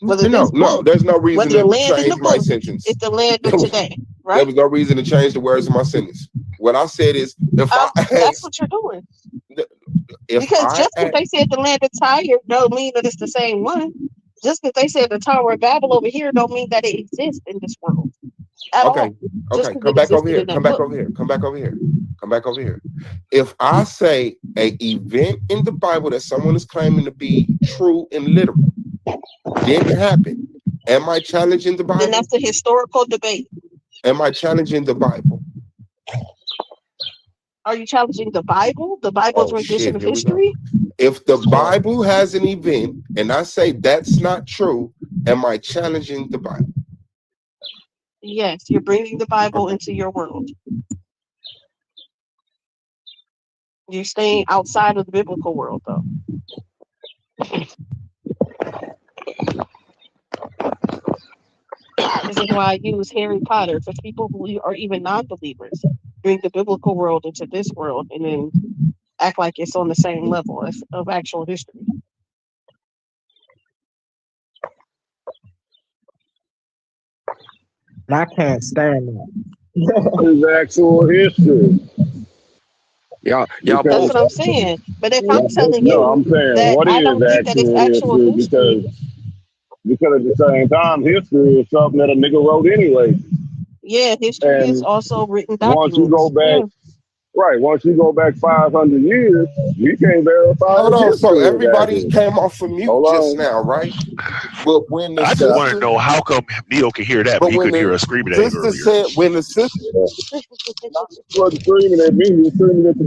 Whether No, there's no reason whether the to land in the change my book sentence. is the land of today, right? There was no reason to change the words of my sentence. What I said is, if I that's ask, what you're doing. because Just because they said the land of Tyre don't mean that it's the same one. Just because they said the Tower of Babel over here don't mean that it exists in this world at all. Okay, come back over here. Come back over here. Come back over here. Come back over here. If I say an event in the Bible that someone is claiming to be true and literal didn't happen, am I challenging the Bible? Then that's a historical debate. Am I challenging the Bible? Are you challenging the Bible? The Bible's rendition of history? If the Bible has an event and I say that's not true, am I challenging the Bible? Yes, you're bringing the Bible into your world. You're staying outside of the biblical world, though. This is why I use Harry Potter for people who are even non-believers. Bring the biblical world into this world and then act like it's on the same level of actual history. And I can't stand that. It's actual history. Y'all That's what I'm saying. But if I'm telling you I'm saying, that what I is don't think that it's actual history, because at the same time, history is something that a nigga wrote anyway. yeah, history is also written documents. Once you go back, once you go back 500 years, you can't verify. Hold on, so everybody came off of mute just now, right? But when the I just want to know how come Neo can hear that, but he couldn't hear us screaming at him sister earlier. said, when the sister wasn't screaming at me, he was screaming at the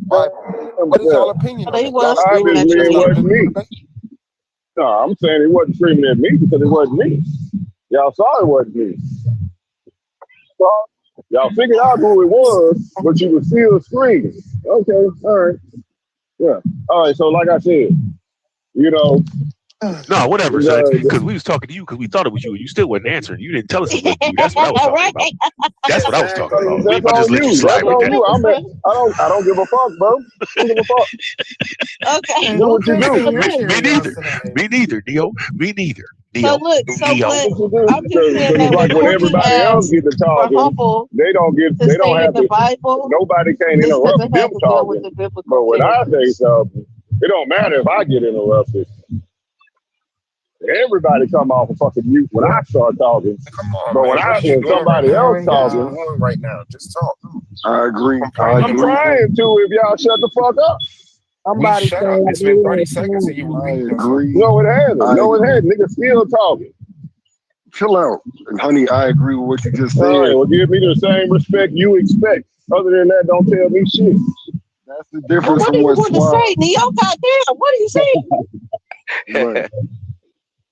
Bible. What is y'all opinion on They that? was Y'all screaming at obviously it you. wasn't me. No, I'm saying it wasn't screaming at me because it wasn't me. Y'all saw it wasn't me. So, y'all figured out who it was, but you were still screaming. Okay, all right. Yeah. All right, so like I said, you know. No, whatever, son. Because we was talking to you because we thought it was you, and you still wasn't answering. You didn't tell us it wasn't you. That's what I was talking about. That's what I was talking about. We about to just let you slide with that. I don't give a fuck, bro. I don't give a fuck. Okay. Do what you do. Me neither. Me neither, Neo. Me neither. So look, Neo. I'm just saying that like when everybody else get to talking, they don't have the to. Bible, Nobody can't interrupt them talking. But when I say something, it don't matter if I get interrupted. everybody come off a fucking mute when I start talking. Come on, But man. What are you when doing somebody right now? else talking, Doing right now? Just talk. I agree. I'm trying to if y'all shut the fuck up. We shut up. It's been 30 seconds and you repeat yourself. No, it hasn't. No, it hasn't. Niggas still talking. Chill out. And honey, I agree with what you just said. All right, well, give me the same respect you expect. Other than that, don't tell me shit. That's the difference What do from you what want to say, Neo? Goddamn, what are you saying? Right.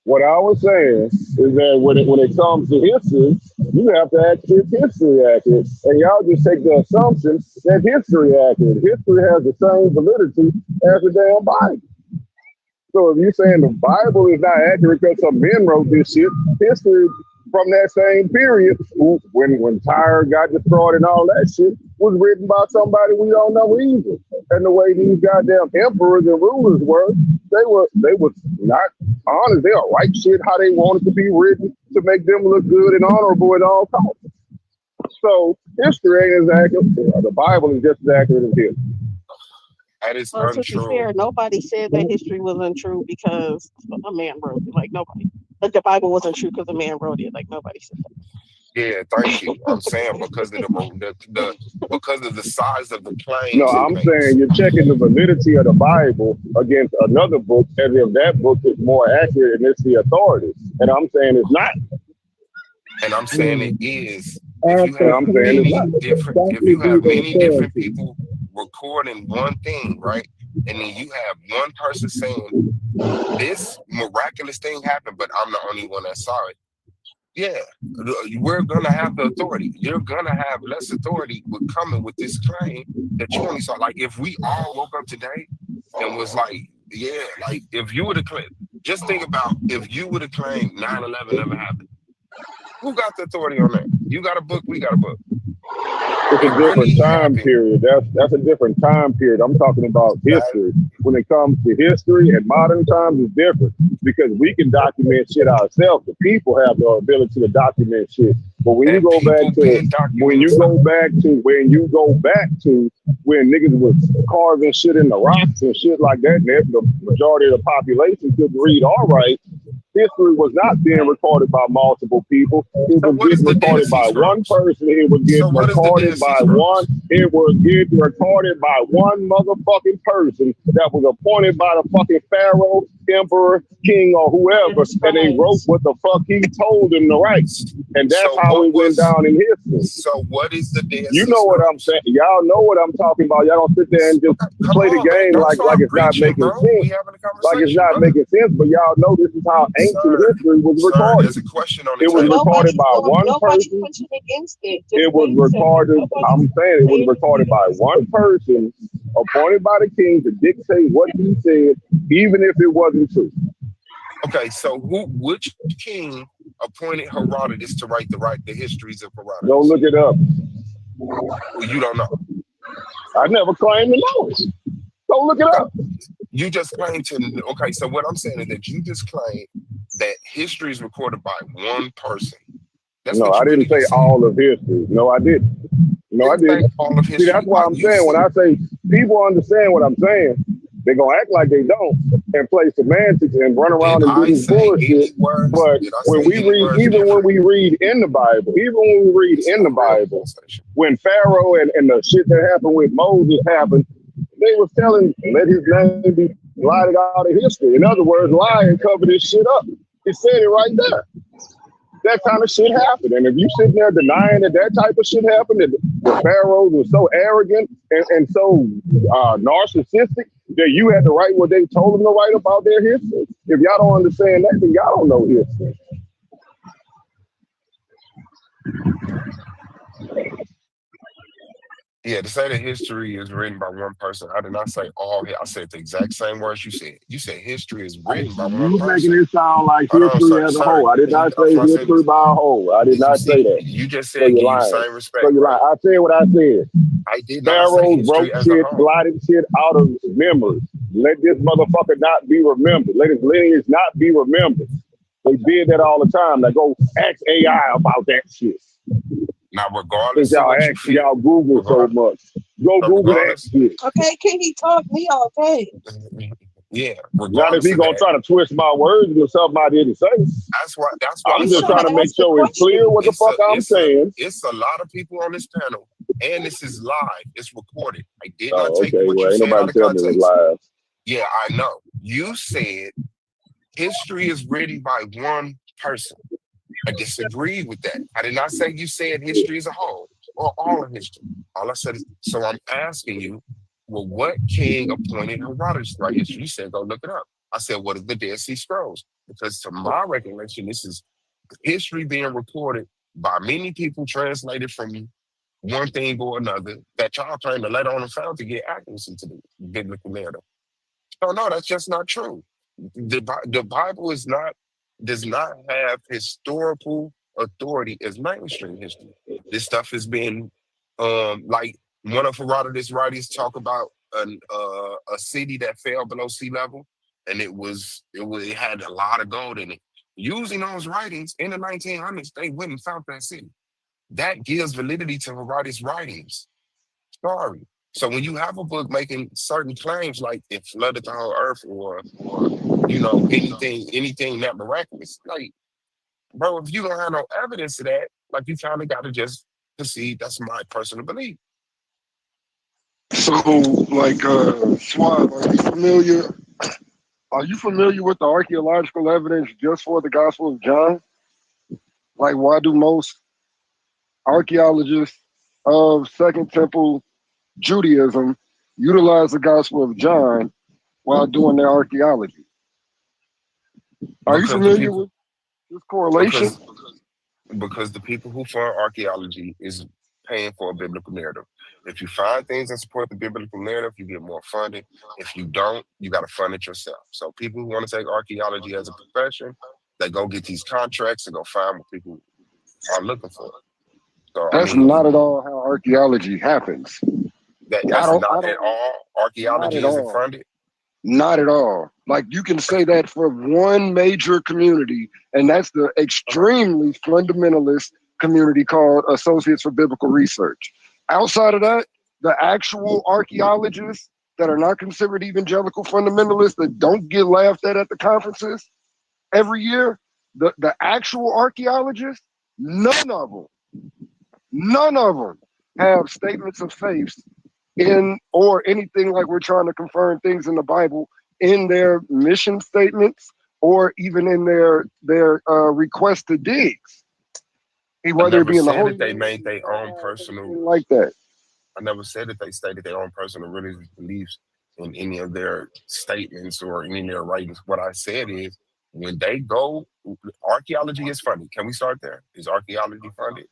What I was saying is that when it comes to history, you have to ask if history accurate. And y'all just take the assumption that history accurate. History has the same validity as the damn Bible. So if you're saying the Bible is not accurate because some men wrote this shit, history from that same period, when Tyre got destroyed and all that shit, was written by somebody we don't know either. And the way these goddamn emperors and rulers were, they were not honest. They were write shit how they wanted to be written to make them look good and honorable at all costs. So history ain't as accurate. The Bible is just as accurate as history. That is Well, untrue. to be fair, nobody said that history was untrue because a man wrote it. Like nobody. Like the Bible wasn't true because a man wrote it. Like nobody said that. Yeah, thank you. I'm saying because of because of the size of the claims. No, I'm saying you're checking the validity of the Bible against another book as if that book is more accurate and it's the authority. And I'm saying it's not. And I'm saying it is. If you have many different people recording one thing, right? And then you have one person saying this miraculous thing happened, but I'm the only one that saw it. Yeah, we're gonna have the authority. You're gonna have less authority with coming with this claim that you only saw. Like if we all woke up today and was like, yeah, like if you would have claimed, just think about if you would have claimed 9/11 never happened. Who got the authority on that? You got a book, we got a book. It's a different time period. That's a different time period. I'm talking about history. When it comes to history and modern times, it's different because we can document shit ourselves. The people have the ability to document shit. But when you go back to when niggas was carving shit in the rocks and shit like that, and the majority of the population couldn't read or write, history was not being recorded by multiple people. It was getting recorded by one person. It was getting recorded by one. It was getting recorded by one motherfucking person that was appointed by the fucking pharaoh, emperor, king, or whoever, and they wrote what the fuck he told them to write. And that's how it went down in history. So what is the Dead You know what I'm saying? Y'all know what I'm talking about. Y'all don't sit there and just play the game like it's not making sense. Like it's not making sense, but y'all know this is how ancient history was recorded. There's a question on the It was recorded by one person. It was recorded, I'm saying it was recorded by one person appointed by the king to dictate what he said, even if it wasn't true. Okay, so which king appointed Herodotus to write the histories of Herodotus? Go look it up. Well, you don't know. I never claimed to know it. Go look it up. You just claimed to. Okay, so what I'm saying is that you just claimed that history is recorded by one person. No, I didn't say all of history. No, I didn't. No, I didn't. See, that's why I'm saying when I say people understand what I'm saying, they're gonna act like they don't and play semantics and run around and do this bullshit. But when we read in the Bible, when Pharaoh and the shit that happened with Moses happened, they was telling, let his name be blotted out of history. In other words, lie and cover this shit up. It said it right there. That kind of shit happened. And if you sitting there denying that type of shit happened, that the pharaohs were so arrogant and so narcissistic that you had to write what they told them to write about their history. If y'all don't understand that, then y'all don't know history. Yeah, to say that history is written by one person, I did not say all. I said the exact same words you said. You said history is written by one person. Making it sound like history as a whole. I did not say history by a whole. I did not say that. You just said give you same respect. So you're lying. I said what I said. I did not say Pharaohs wrote shit, blotted shit out of memory. Let this motherfucker not be remembered. Let his lineage not be remembered. They did that all the time. Now go ask AI about that shit. Now, regardless of what y'all Google so much. Go Google that shit. Okay, can he talk me all day? Yeah, Not if regardless he of gonna that. try to twist my words with something I didn't say. That's why I'm I He's just said trying trying to to make ask a sure it's question. clear what the fuck I'm saying. it's a lot of people on this panel, and this is live. It's recorded. I did not Oh, take okay. what you Well, ain't said nobody out of tell me it was context. live. Yeah, I know. You said history is written by one person. I disagree with that. I did not say you said history as a whole or all of history. All I said is, so I'm asking you, well, what king appointed Herodotus to write history? You said, go look it up. I said, what is the Dead Sea Scrolls? Because to my recollection, this is history being recorded by many people translated from one thing or another that y'all trying to let on and found to get accuracy to the biblical narrative. Oh no, that's just not true. The Bible does not have historical authority as mainstream history. This stuff has been like one of Herodotus' writings talk about a city that fell below sea level, and it had a lot of gold in it. Using those writings in the 1900s, they went and found that city. That gives validity to Herodotus' writings. Sorry. So when you have a book making certain claims like it flooded the whole earth or anything that miraculous, like bro, if you don't have no evidence of that, like you kind of gotta just concede that's my personal belief. So, like, Swab, are you familiar with the archaeological evidence just for the Gospel of John? Like, why do most archaeologists of Second Temple Judaism utilize the Gospel of John while doing their archaeology? Are you Because the familiar people with this correlation? because because the people who fund archaeology is paying for a biblical narrative. If you find things that support the biblical narrative, you get more funding. If you don't, you got to fund it yourself. So people who want to take archaeology as a profession, they go get these contracts and go find what people are looking for. So I That's mean, not at all how archaeology happens. that's I not at don't, all. not Archaeology at isn't all. funded. Not at all. Like you can say that for one major community, and that's the Uh-huh. extremely fundamentalist community called Associates for Biblical Research. Outside of that, the actual archaeologists that are not considered evangelical fundamentalists that don't get laughed at the conferences every year, the actual archaeologists, none of them have statements of faith in or anything like we're trying to confirm things in the Bible in their mission statements or even in their request to digs, I whether it never be in the said Holy that they Land, made their own personal. anything like that. I never said that they stated their own personal religious beliefs in any of their statements or in any of their writings. What I said is when they go, archaeology is funded. Can we start there? Is archaeology funded?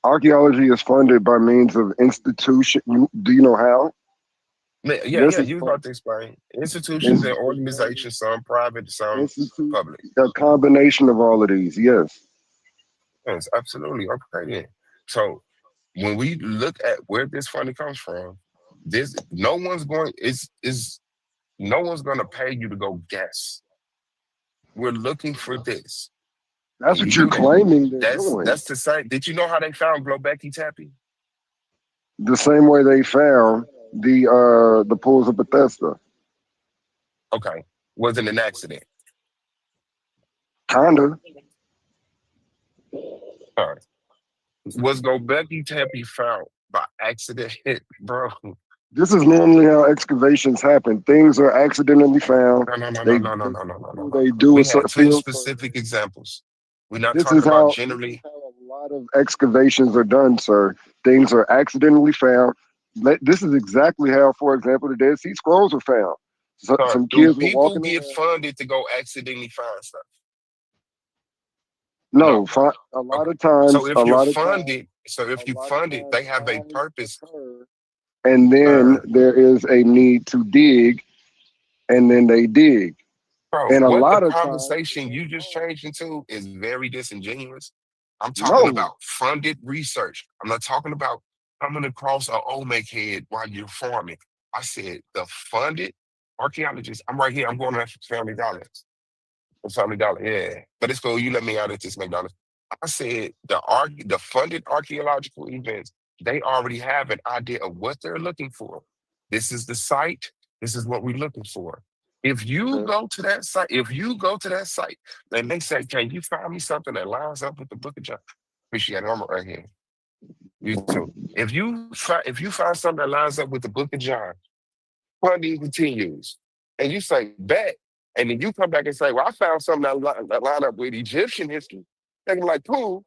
Archaeology is funded by means of institution. Do you know how? Yeah, This yeah. is You was about to explain institutions and institutions, organizations, some private, some institute, public. a combination of all of these. Yes. Yes, absolutely. Okay, yeah. So when we look at where this funding comes from, this no one's going is no one's going to pay you to go guess. We're looking for this. That's And you what you're do that. claiming they're That's doing. that's the same. Did you know how they found Globeki Tappy? The same way they found the pools of Bethesda. Okay. Wasn't an accident. Kinda. All right. Was Globeki Tappy found by accident, bro? This is normally how excavations happen. Things are accidentally found. No, no, no, no, They no, no, they, no, no, no, no, no. they do a We had two field survey. specific examples. We're not This talking is about how generally. a lot of excavations are done, sir. Things are accidentally found. This is exactly how, for example, the Dead Sea Scrolls were found. Sir, Some do kids were people walking get around. funded to go accidentally find stuff? No, No. a lot Okay. of times, a lot of times, So a if you lot of fund it, times they have a finds purpose. occur, and then Uh, there is a need to dig, and then they dig. Bro, And a what the lot of times, conversation you just changed into is very disingenuous. I'm talking no, about funded research. I'm not talking about coming across an Olmec head while you're farming. I said the funded archaeologists. I'm right here. I'm going to Family Dollar. Family Dollar, yeah. But it's cool. You let me out at this McDonald's. I said the funded archaeological events, they already have an idea of what they're looking for. This is the site. This is what we're looking for. If you go to that site, and they say, can you find me something that lines up with the book of John? Appreciate it. I'm right here. You too. If you find something that lines up with the book of John, funding continues. And you say, bet. And then you come back and say, well, I found something that line up with Egyptian history. They're like, cool,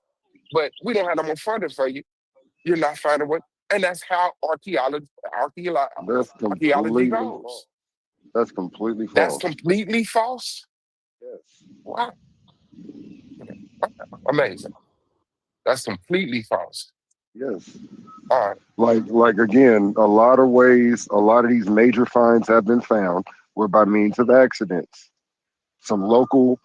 but we don't have no more funding for you. You're not finding what. And that's how archaeology That's completely goes. false. That's completely false. That's completely false? Yes. Wow. Amazing. That's completely false. Yes. All right. Like again, a lot of ways, a lot of these major finds have been found were by means of accidents. Some local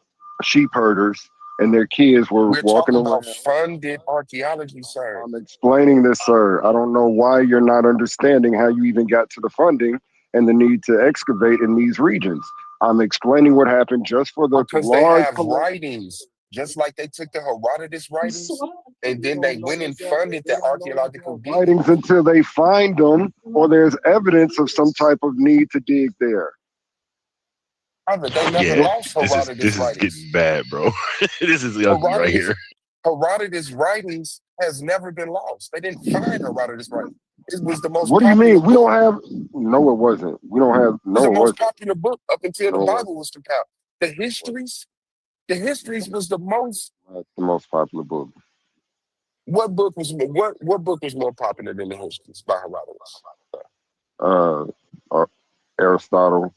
sheep herders and their kids were We're walking talking around. about funded archaeology, sir. I'm explaining this, sir. I don't know why you're not understanding how you even got to the funding and the need to excavate in these regions. I'm explaining what happened just for the Because they large have collection. writings, just like they took the Herodotus writings, and then they went and funded the archaeological dig. Writings until they find them or there's evidence of some type of need to dig there. They never lost Herodotus this is writings. getting bad, bro. This is ugly right here. Herodotus writings has never been lost. They didn't find Herodotus writings. It was the most What do you popular mean? We book. don't have. No, it wasn't. We don't have. It was No, the it most wasn't. popular book up until No, the it Bible was compiled. The histories was the most. That's the most popular book. What book was more popular than the histories by Herodotus? Aristotle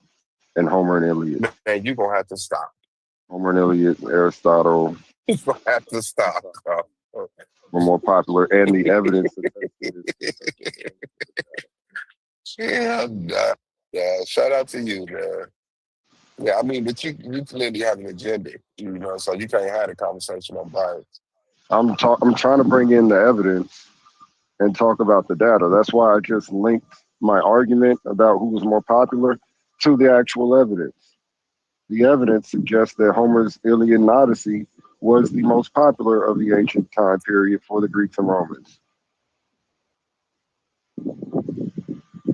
and Homer and Iliad. Man, you're gonna have to stop. Homer and Iliad, Aristotle. You're gonna have to stop. Were more popular, and the evidence. Yeah. Shout out to you, man. Yeah, I mean, but you clearly have an agenda, so you can't have a conversation on bias. I'm trying to bring in the evidence and talk about the data. That's why I just linked my argument about who was more popular to the actual evidence. The evidence suggests that Homer's Iliad and Odyssey was the most popular of the ancient time period for the Greeks and Romans.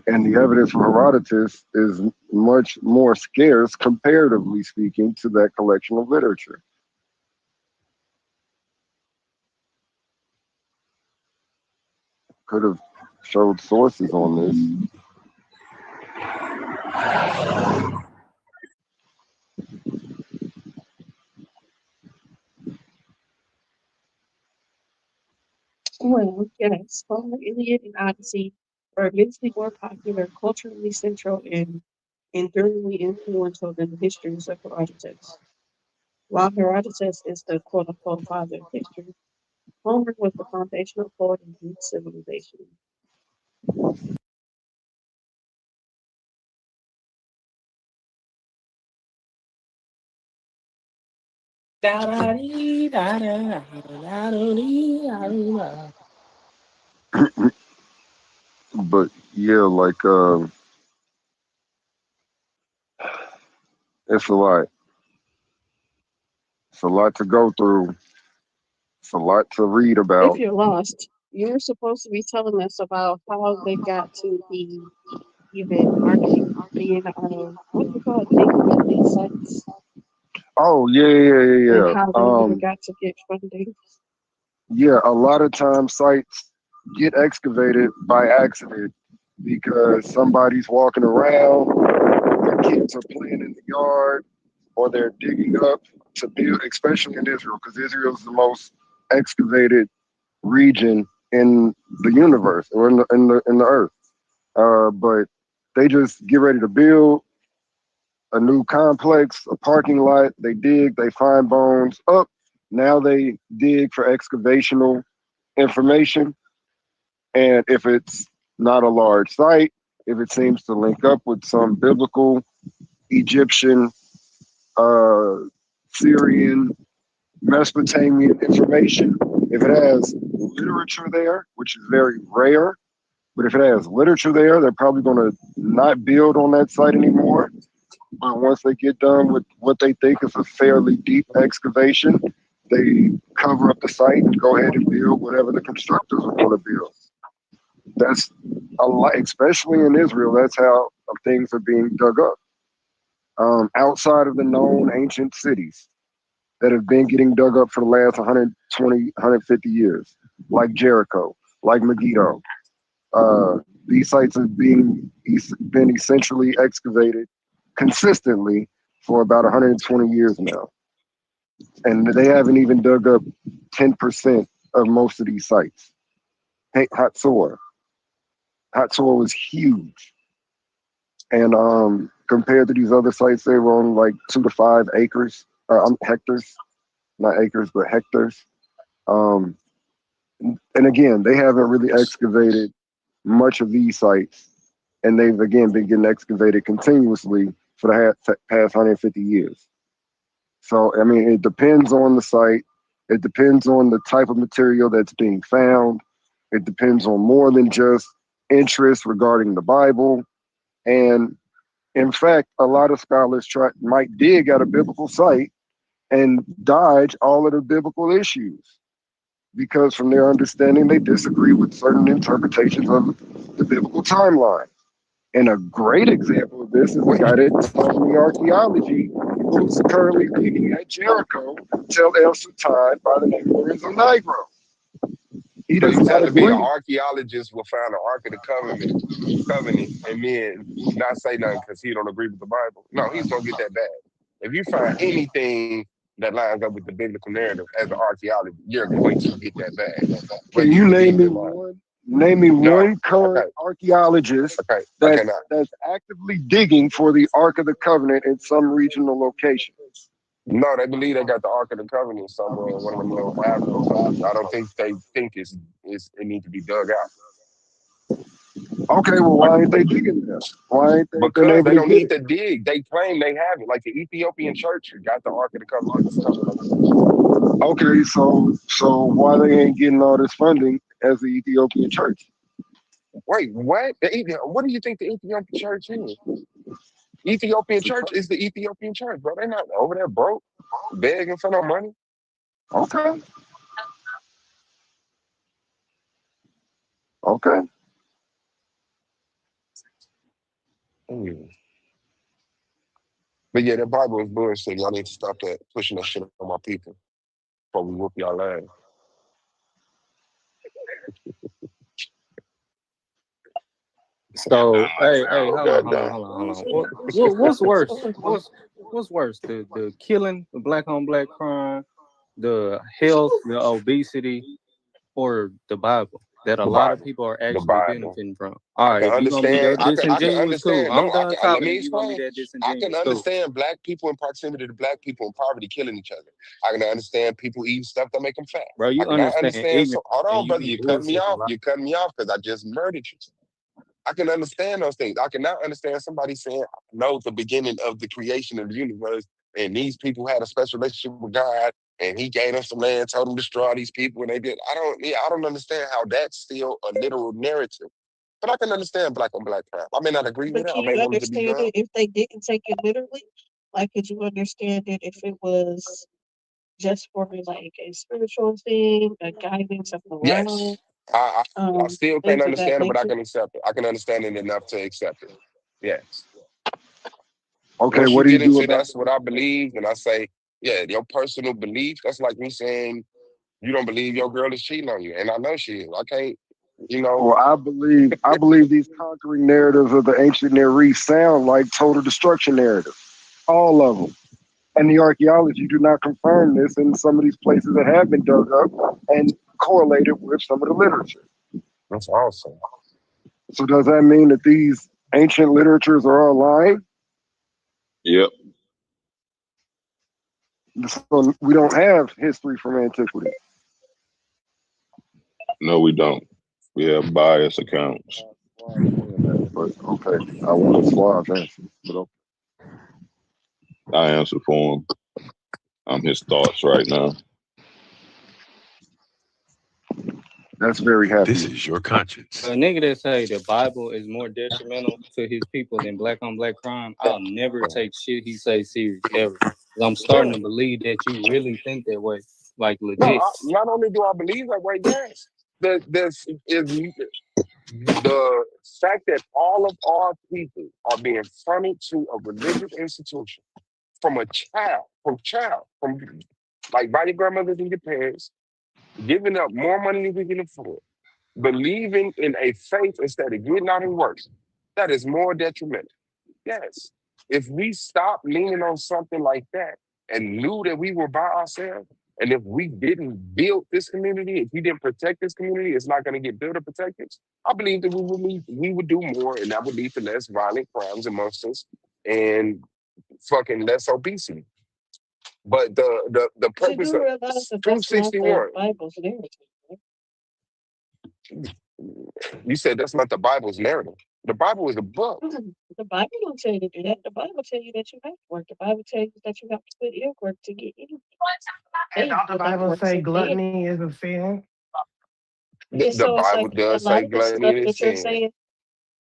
And the evidence from Herodotus is much more scarce, comparatively speaking, to that collection of literature. Could have showed sources on this. Well, yes, Homer, Iliad, and Odyssey are immensely more popular, culturally central, and enduringly influential than the histories of Herodotus. While Herodotus is the quote-unquote father of history, Homer was the foundational poet of Greek civilization. But yeah, like it's a lot. It's a lot to go through. It's a lot to read about. If you're lost, you're supposed to be telling us about how they got to be even what's it called, digging up these sites. Oh yeah. And how they even got to get funding. Yeah, a lot of times sites get excavated by accident because somebody's walking around, their kids are playing in the yard, or they're digging up to build, especially in Israel, because Israel is the most excavated region in the universe or in the earth. But they just get ready to build a new complex, a parking lot. They dig, they find bones. Up now they dig for excavational information, and if it's not a large site, if it seems to link up with some biblical, Egyptian, Syrian, Mesopotamian information, if it has literature there, which is very rare, but if it has literature there, they're probably going to not build on that site anymore. But once they get done with what they think is a fairly deep excavation, they cover up the site and go ahead and build whatever the constructors are going to build. That's a lot, especially in Israel. That's how of things are being dug up outside of the known ancient cities that have been getting dug up for the last 120, 150 years, like Jericho, like Megiddo. These sites have been essentially excavated consistently for about 120 years now. And they haven't even dug up 10% of most of these sites. Hey, Hatzor was huge. And compared to these other sites, they were on like 2 to 5 acres, hectares, not acres, but hectares. And again, they haven't really excavated much of these sites. And they've, again, been getting excavated continuously for the past 150 years. So, I mean, it depends on the site. It depends on the type of material that's being found. It depends on more than just interest regarding the Bible. And in fact, a lot of scholars might dig at a biblical site and dodge all of the biblical issues because from their understanding, they disagree with certain interpretations of the biblical timeline. And a great example of this is the guy that taught me archaeology, who's currently digging at Jericho, Tel El Sultan, by the name of Lorenzo Nigro. He So does you not telling me an agree. archaeologist will find the Ark of the Covenant and then not say nothing because he don't agree with the Bible? No, he's gonna get that bad. If you find anything that lines up with the biblical narrative as an archaeologist, you're going to get that bad, whether Can you you believe it or not. name me No, one current archaeologist okay, I that's cannot. actively digging for the Ark of the Covenant in some regional location? No, they believe they got the Ark of the Covenant somewhere in one of them little African places. I don't think they think it needs to be dug out. Okay, well, why ain't they digging there? Why ain't they been Because able they to don't get need it? to dig. They claim they have it. Like the Ethiopian church got the Ark of the Covenant. Okay, so why they ain't getting all this funding as the Ethiopian church? Wait, what? What do you think the Ethiopian church is? Ethiopian church is the Ethiopian church, bro. They're not over there broke, begging for no money. Okay. Okay. Mm. But yeah, the Bible is bullshit. Y'all need to stop that, pushing that shit on my people before we whoop y'all ass. So, hey, hold on. Goddamn. What's worse? What's worse? The killing, the black on black crime, the health, the obesity, or the Bible that a The lot of Bible. people are The actually Bible. benefiting from. All I right, can if you're gonna be understand. that I can disingenuous, cool. understand. I'm No, done let talking me if you're gonna be explain. that I can disingenuous, cool. understand black people in proximity to black people in poverty killing each other. I can understand people eating stuff that make them fat. Bro, I you cannot understand understand. ignorance So hold and on, you brother. be You cut me bullshitting a off. lot. You cut me off because I just murdered you. I can understand those things. I cannot understand somebody saying, I know the beginning of the creation of the universe, and these people had a special relationship with God, and he gave them some land, told them to destroy these people, and they did. I don't understand how that's still a literal narrative. But I can understand black on black crime. I may not agree with But it. I can may you want it to be understand done. it if they didn't take it literally? Like, could you understand it if it was just for like a spiritual thing, a guidance of morale, Yes. I still can't things of that understand it, but I nature? can accept it. I can understand it enough to accept it. Yes. Okay, Once you what do you get do into about that's what I believe, and I say, yeah, your personal belief, that's like me saying you don't believe your girl is cheating on you. And I know she is. I can't, you know. Well, I believe these conquering narratives of the ancient Near East sound like total destruction narratives. All of them. And the archaeology do not confirm this in some of these places that have been dug up and correlated with some of the literature. That's awesome. So does that mean that these ancient literatures are all lying? Yep. So we don't have history from antiquity. No, we don't. We have bias accounts. But okay, I want a suave answer. But okay. I answer for him. I'm his thoughts right now. That's very happy. This is your conscience. A nigga that say the Bible is more detrimental to his people than black on black crime, I'll never take shit he say serious ever. 'Cause I'm starting to believe that you really think that way, like No, legit. not only do I believe that way, yes. The fact that all of our people are being funneled to a religious institution from a from like by your grandmothers and your parents, giving up more money than we can afford, believing in a faith instead of getting out and working, that is more detrimental. Yes. If we stop leaning on something like that and knew that we were by ourselves, and if we didn't build this community, if we didn't protect this community, it's not going to get built or protected. I believe that we would do more, and that would lead to less violent crimes amongst us and fucking less obesity. But the But you purpose do of realize that that's not the 261, Bible's narrative, right? you said that's not the Bible's narrative. The Bible is a book. The Bible don't tell you to do that. The Bible tell you that you have to work. The Bible tells you that you have to put in work to get anything. And don't the Without Bible work, say so dead. gluttony is a sin? And The so it's Bible like a does lot say of the gluttony stuff is that you're sin. saying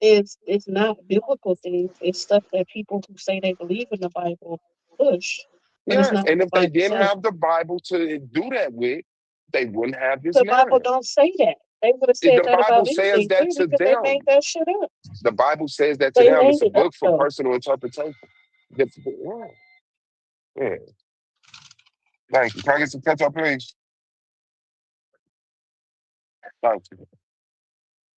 is it's not biblical things. It's stuff that people who say they believe in the Bible push, but it's Yes, not what and the if they Bible didn't says. have the Bible to do that with, they wouldn't have this The Bible narrative. don't say that. They would have The said that Bible about says anything that clearly to because they made them. that shit up. The Bible says that to They them. It's made a it up book for though. personal interpretation. Yeah, yeah. Thank you. Can I get some ketchup, please? Thank you.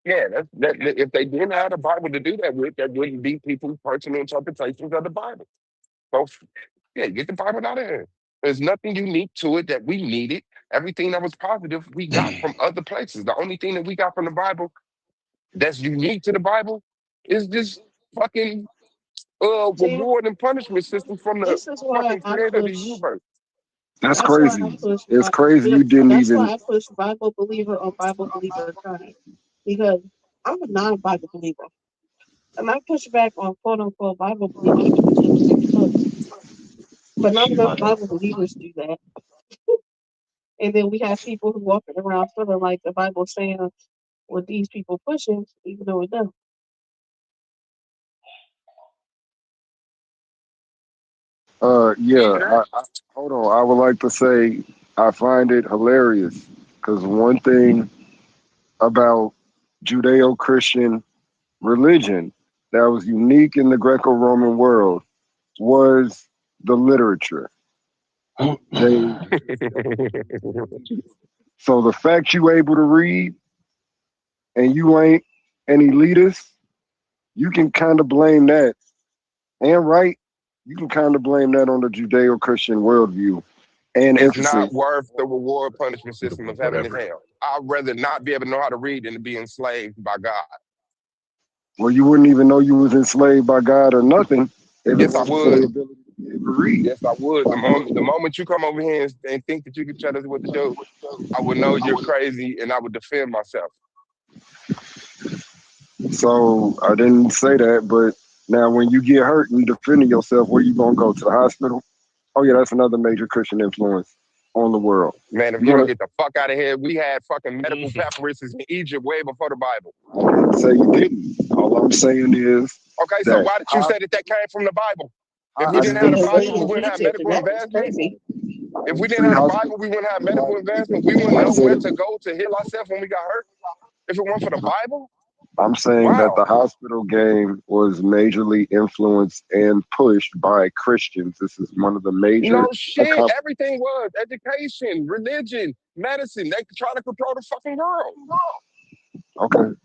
Yeah, if they didn't have the Bible to do that with, that wouldn't be people's personal interpretations of the Bible. So, yeah, get the Bible out of here. There's nothing unique to it that we needed. Everything that was positive, we got from other places. The only thing that we got from the Bible that's unique to the Bible is this fucking See, reward and punishment system from the this is why fucking I creator of the push. universe. That's That's why I crazy. push. It's crazy you didn't That's why even. I push Bible believer on Bible believer side because I'm a non-Bible believer, and I push back on quote unquote Bible believers because they believe in books. But not enough Bible believers do that. And then we have people who walking around feeling like the Bible's saying what these people pushing, even though it doesn't. Yeah. Hold on. I would like to say I find it hilarious because one thing about Judeo-Christian religion that was unique in the Greco-Roman world was the literature. They, so the fact you able to read and you ain't an elitist, you can kind of blame that. And right, you can kind of blame that on the Judeo-Christian worldview and It's emphasis. not worth the reward punishment system of heaven and hell. I'd rather not be able to know how to read than to be enslaved by God. Well, you wouldn't even know you was enslaved by God or nothing if it Yes, I wasn't for would. the ability to be able to read. Yes, I would. The moment you come over here and think that you can tell us what to do, I would know you're crazy and I would defend myself. So I didn't say that, but now when you get hurt and defending yourself, where you gonna go to the hospital? Oh yeah, that's another major Christian influence on the world. Man, if You're you don't gonna get the fuck out of here, we had fucking medical papyruses in Egypt way before the Bible. I didn't say you didn't. All I'm saying is Okay, so that why did you say that came from the Bible? If we I didn't didn't have the It Bible, went we in wouldn't have Egypt, and medical that was advancements. crazy. If we say didn't have the hospital. Bible, we wouldn't have medical advancements. We wouldn't I know said where to go to heal ourselves when we got hurt. If it weren't for the Bible, I'm saying that the wow. hospital game was majorly influenced and pushed by Christians. This is one of the major No shit. accom- Everything was education, religion, medicine. They try to control the fucking world. Okay.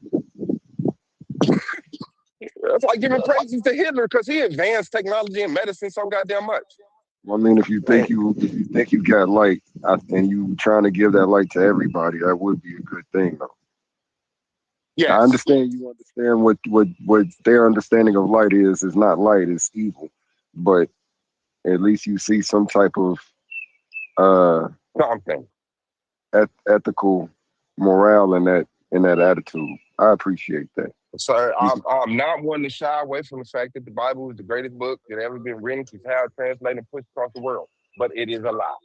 It's like giving praises to Hitler because he advanced technology and medicine so goddamn much. Well, I mean, if you think Man, you got light, and you trying to give that light to everybody, that would be a good thing, though. I yes. understand you understand what their understanding of light is not light, it's evil. But at least you see some type of uh Something. ethical morale in that attitude. I appreciate that. So You, I'm not one to shy away from the fact that the Bible is the greatest book that ever been written, compiled, translated, and pushed across the world. But it is a lie.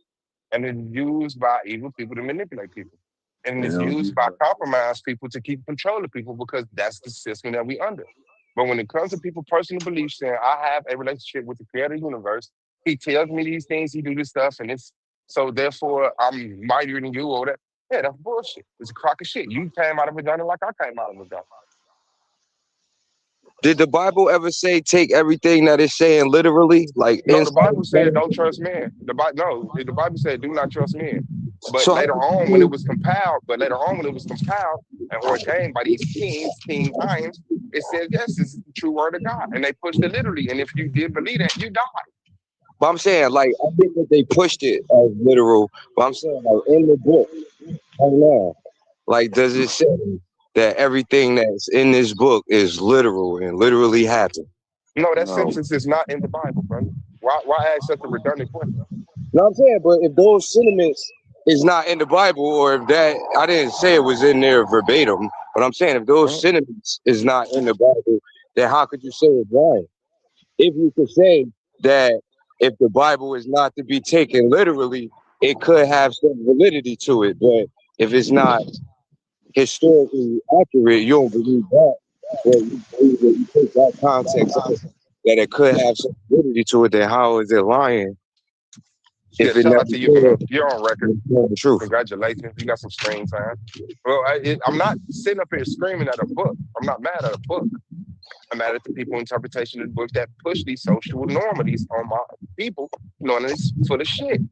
And it's used by evil people to manipulate people. And it's know, used by compromised people to keep control of people because that's the system that we under. But when it comes to people personal beliefs saying, I have a relationship with the creator of the universe, he tells me these things, he do this stuff, and it's so therefore I'm mightier than you or that. Yeah, that's bullshit. It's a crock of shit. You came out of vagina like I came out of vagina. Did the Bible ever say take everything that it's saying literally? Like No, the inside Bible said of don't trust men. The Bible said do not trust men. But so how later could on, when it you was compiled, and ordained by these kings, King Irons, it said yes, this is the true word of God, and they pushed it literally. And if you did believe that, you died. but I'm saying like I think that they pushed it as literal, but I'm saying like in the book right now, like does it say that everything that's in this book is literal and literally happened? No, that No. sentence is not in the Bible, brother. Why ask such a redundant question? No, I'm saying, but if those sentiments is not in the Bible, or if that I didn't say it was in there verbatim, but I'm saying if those Mhm. sentiments is not in the Bible, then how could you say it's right? If you could say that if the Bible is not to be taken literally, it could have some validity to it. But if it's not historically accurate, you don't believe that. Or you believe that you take that context out, that it could have some validity to it, then how is it lying Yeah, if it shout never out to you, said Camille. You're on record. the truth? Congratulations, you got some screen time. Well, I'm not sitting up here screaming at a book. I'm not mad at a book. I'm mad at the people interpretation of the book that push these social normities on my people, knowing it's full of shit.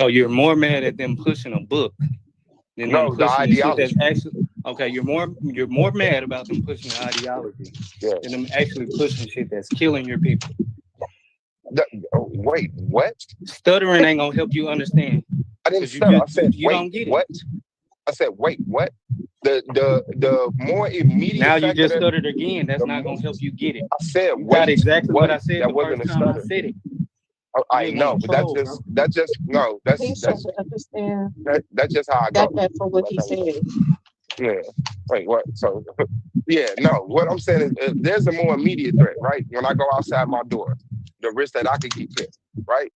So you're more mad at them pushing a book than them No, the pushing the shit that's ideology. actually okay. You're more mad about them pushing the ideology than Yes. them actually pushing shit that's killing your people. Wait, what? Stuttering ain't gonna help you understand I didn't because you stutter. I just said, you wait, don't get it. what? I said, wait, what? The more immediate Now you factor just that stuttered again. That's the not gonna help you get it. I said, You got wait, exactly what what? I said That the wasn't first a time I stutter. said it. You I just want know, to but that troll, just bro. that just no, that's He's trying that's to understand that's just how I that go. from what he said. Yeah. Wait, what? So yeah, no. What I'm saying is there's a more immediate threat, right? When I go outside my door, the risk that I could get killed, right?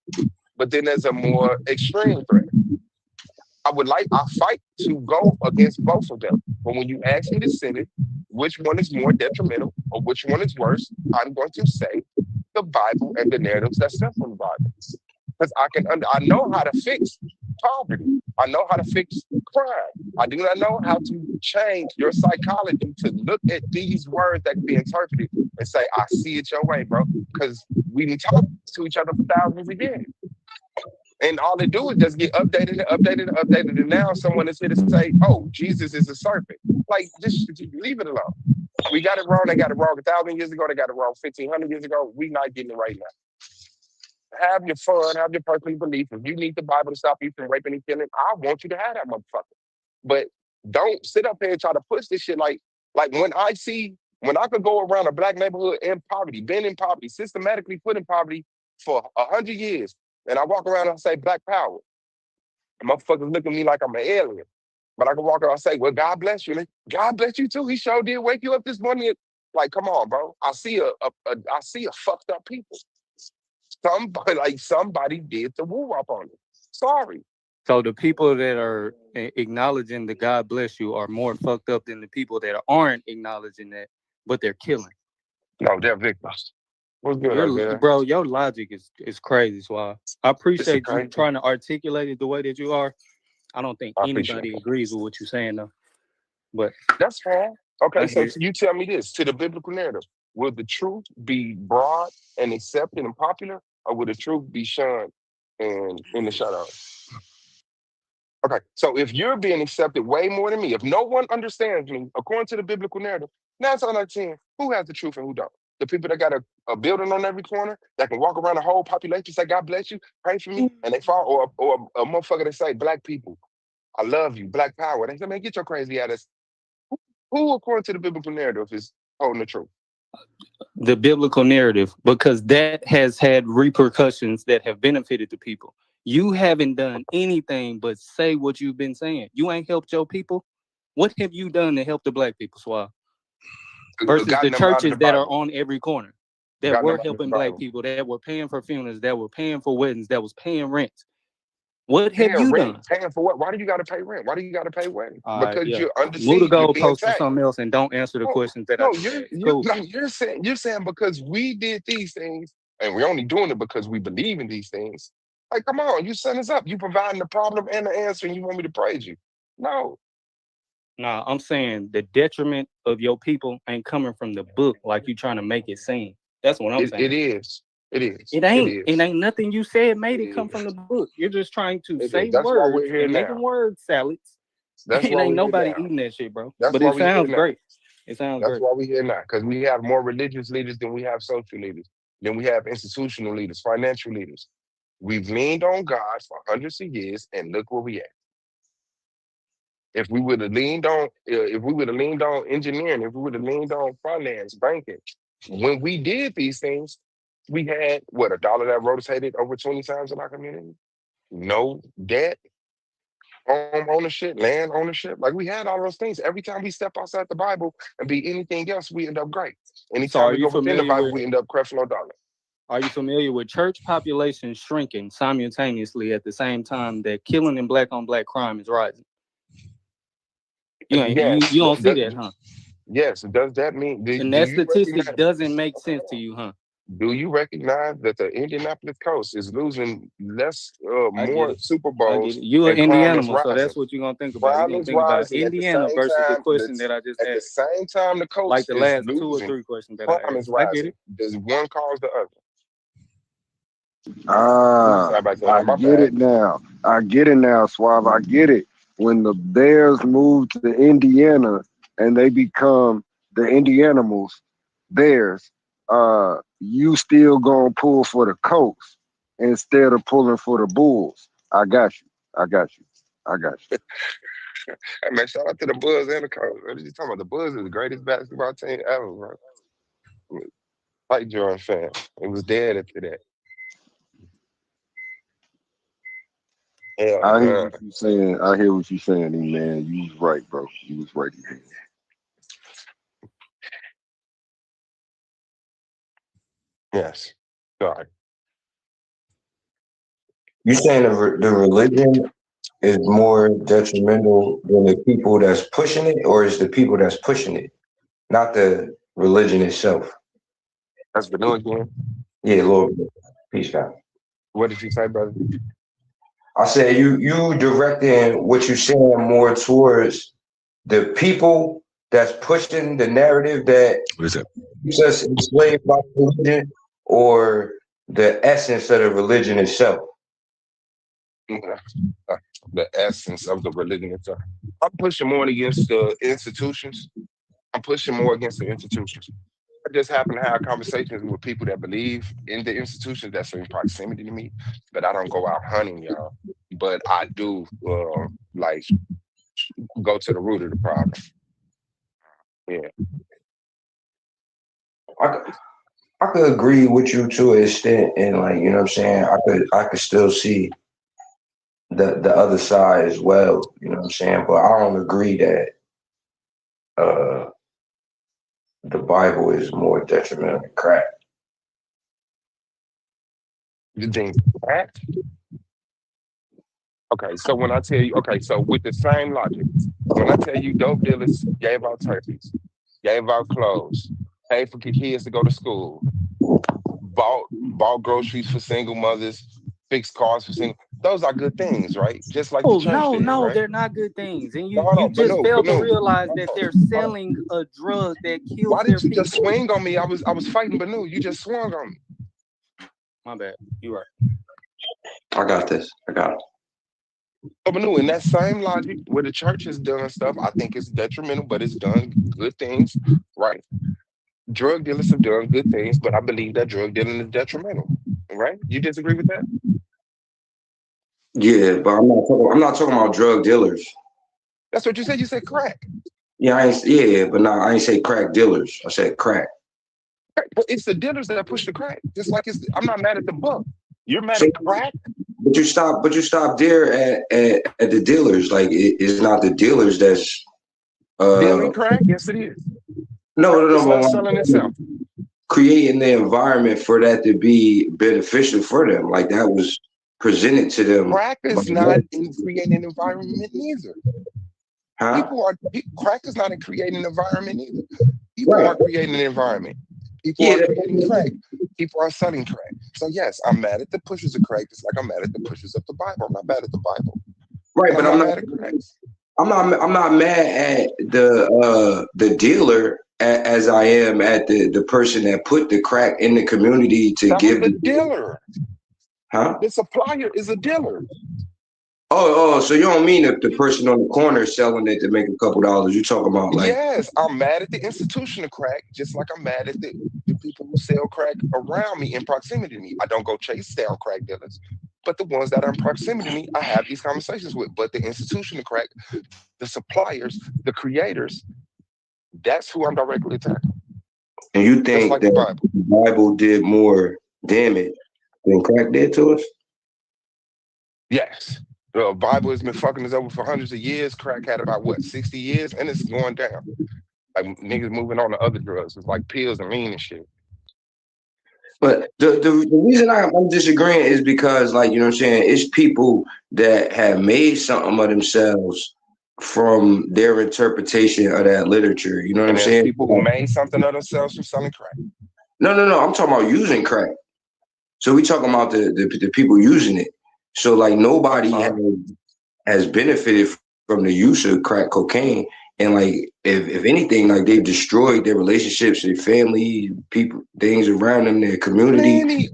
But then there's a more extreme threat. I fight to go against both of them. But when you ask me to send it, which one is more detrimental or which one is worse, I'm going to say the Bible and the narratives that stem from the Bible. Because I know how to fix poverty. I know how to fix crime. I do not know how to change your psychology to look at these words that can be interpreted and say, I see it your way, bro. Because we can talk to each other for thousands of years. And all they do is just get updated and updated and updated. And now someone is here to say, oh, Jesus is a serpent. Like, just leave it alone. We got it wrong. They got it wrong 1,000 years ago. They got it wrong 1,500 years ago. We not getting it right now. Have your fun. Have your personal belief. If you need the Bible to stop you from raping and killing, I want you to have that motherfucker. But don't sit up here and try to push this shit like when I could go around a black neighborhood in poverty, been in poverty, systematically put in poverty for 100 years, and I walk around and say black power. And motherfuckers look at me like I'm an alien. But I can walk around and say, well, God bless you. Like, God bless you too. He sure did wake you up this morning. Like, come on, bro. I see a fucked up people. Somebody did the woo up on it. Sorry. So the people that are acknowledging the God bless you are more fucked up than the people that aren't acknowledging that, but they're killing. No, they're victims. What's good, Isaiah? Your logic is crazy. So I It's appreciate you okay. trying to articulate it the way that you are. I don't think I appreciate anybody it. agrees with what you're saying though. But That's fine. Okay, I so hear you tell me this to the biblical narrative. Will the truth be broad and accepted and popular, or will the truth be shunned and in the shadows? Okay, so if you're being accepted way more than me, if no one understands me, according to the biblical narrative, 9 out of 10, who has the truth and who don't? The people that got a building on every corner that can walk around the whole population, say, God bless you, pray for me, and they fall, or a motherfucker that say, Black people, I love you, Black power. They say, man, get your crazy ass. Who, according to the biblical narrative, is holding the truth? the biblical narrative because that has had repercussions that have benefited the people. You haven't done anything but say what you've been saying. You ain't helped your people. What have you done to help the black people, Swab? Versus the Gotten them out of the churches that are Bible. on every corner that Gotten were them out of the helping black Bible. people, that were paying for funerals, that were paying for weddings, that was paying rent. What have Paying you rent. done? Paying for what? Why do you got to pay rent? Why do you got to pay rent? All right, Because yeah. you're under Move the siege. You're being goalpost to attacked. something else and don't answer the No, questions that I no, just asked. Cool. you're saying because we did these things and we're only doing it because we believe in these things. Like, come on, you set us up. You providing the problem and the answer, and you want me to praise you. No. Nah, I'm saying the detriment of your people ain't coming from the book like you trying to make it seem. That's what I'm saying. It is. It is. It ain't. It ain't nothing you said made it come from the book. You're just trying to say That's why words we're here and making now. word salads. That's It why ain't we're here nobody now. eating that shit, bro. That's But why it we're here sounds now. great. It sounds That's great. why we're here now. Because we have more religious leaders than we have social leaders. Then we have institutional leaders, financial leaders. We've leaned on God for hundreds of years, and look where we at. If we would have leaned on, engineering, if we would have leaned on finance, banking, when we did these things, we had what, a dollar that rotated over 20 times in our community? No debt, home ownership, land ownership. Like we had all those things. Every time we step outside the Bible and be anything else, we end up great. So Anytime are we you go within the familiar Bible, with we end up Creflo Dollar. are you familiar with church population shrinking simultaneously at the same time that killing and black on black crime is rising? Yes. You don't see that, huh? Yes. Does that mean, And do that you statistic recognize? doesn't make sense to you, huh? Do you recognize that the Indianapolis coast is losing I get more it. Super I get Bowls it. You an and crime is Indianamal, so rising? that's what you're gonna think about. You're Crime gonna is think about rising at the Indiana same versus the time. question that I just At the asked. same time, the Like coast the is last 2 or losing. 3 questions that I Crime asked. is I get rising. it. Does one cause the other? Ah, Sorry about that. I My get bad. it now. I get it now, Suave. I get it. When the Bears move to Indiana and they become the Indianimals, Bears, you still gonna pull for the Colts instead of pulling for the Bulls. I got you. I got you. I got you. Hey man, shout out to the Bulls and the Colts. What are you talking about? The Bulls is the greatest basketball team ever, bro. Like Jordan fan. It was dead after that. Hell I hear no. what you saying. I hear what you saying, man. You was right, bro. You was right, man. Yes. Sorry. You saying the religion is more detrimental than the people that's pushing it, or is the people that's pushing it, not the religion itself? That's Vanilla again. Yeah, Lord, peace, God. What did you say, brother? I said you directing what you're saying more towards the people that's pushing the narrative that What is that? keeps us enslaved by religion, or the essence of the religion itself. The essence of the religion itself. I'm pushing more against the institutions. I'm pushing more against the institutions. I just happen to have conversations with people that believe in the institutions that's in proximity to me, but I don't go out hunting, y'all. But I do like go to the root of the problem. Yeah. I could agree with you to an extent, and like you know what I'm saying. I could still see the other side as well. You know what I'm saying, but I don't agree that uh the Bible is more detrimental than crack. You think that? Okay, so when I tell you, okay, so with the same logic, when I tell you dope dealers gave out turkeys, gave out clothes, paid for kids to go to school, bought groceries for single mothers, fixed cars for single, those are good things, right? Just like the Oh church no, did, no, right? they're not good things. And No, you no, but just no, but failed to no. realize that Hold they're on, hold on. selling a drug that kills Why their did you just people. swing on me? I was fighting Banu. You just swung on me. My bad. You're right. I got this. I got it. Oh, Banu, in that same logic, where the church has done stuff, I think it's detrimental, but it's done good things, right? Drug dealers have done good things, but I believe that drug dealing is detrimental, right? You disagree with that? Yeah, but I'm not talking about drug dealers. That's what you said. You said crack. Yeah, yeah, but no, I ain't say crack dealers. I said crack. But it's the dealers that push the crack. Just like I'm not mad at the buck. You're mad So, at crack? but you stop there at the dealers. Like it's not the dealers that's Dealing uh crack? Yes, it is. no Crack no is no. not But selling itself. creating the environment for that to be beneficial for them. Like that was presented to them. Crack is not in creating an environment neither. Huh? Crack is not in creating an environment either. People Right. are creating an environment. People Yeah. are creating crack. People are selling crack. So yes, I'm mad at the pushers of crack, just like I'm mad at the pushers of the Bible. I'm not mad at the Bible, Right. and I'm But not mad at crack. I'm not mad at the dealer as I am at the person that put the crack in the community to That was give the the dealer. huh? The supplier is a dealer. Oh, so you don't mean the person on the corner selling it to make a couple dollars. You talking about like Yes, I'm mad at the institution of crack, just like I'm mad at the people who sell crack around me in proximity to me. I don't go chase down crack dealers, but the ones that are in proximity to me, I have these conversations with. But the institution of crack, the suppliers, the creators, that's who I'm directly attacking. and you Just think like the that Bible. the Bible did more damage than crack did to us? Yes. The Bible has been fucking us over for hundreds of years. Crack had about what, 60 years, and it's going down. Like niggas moving on to other drugs. It's like pills and lean and shit. But the reason I'm disagreeing is because, like, you know what I'm saying, it's people that have made something of themselves from their interpretation of that literature. You know what And I'm there's saying? people who made something of themselves from selling crack. No. I'm talking about using crack. So we talking about the people using it. So like I'm nobody sorry. has benefited from the use of crack cocaine. And like if anything, like they've destroyed their relationships, their family, people, things around them, their community.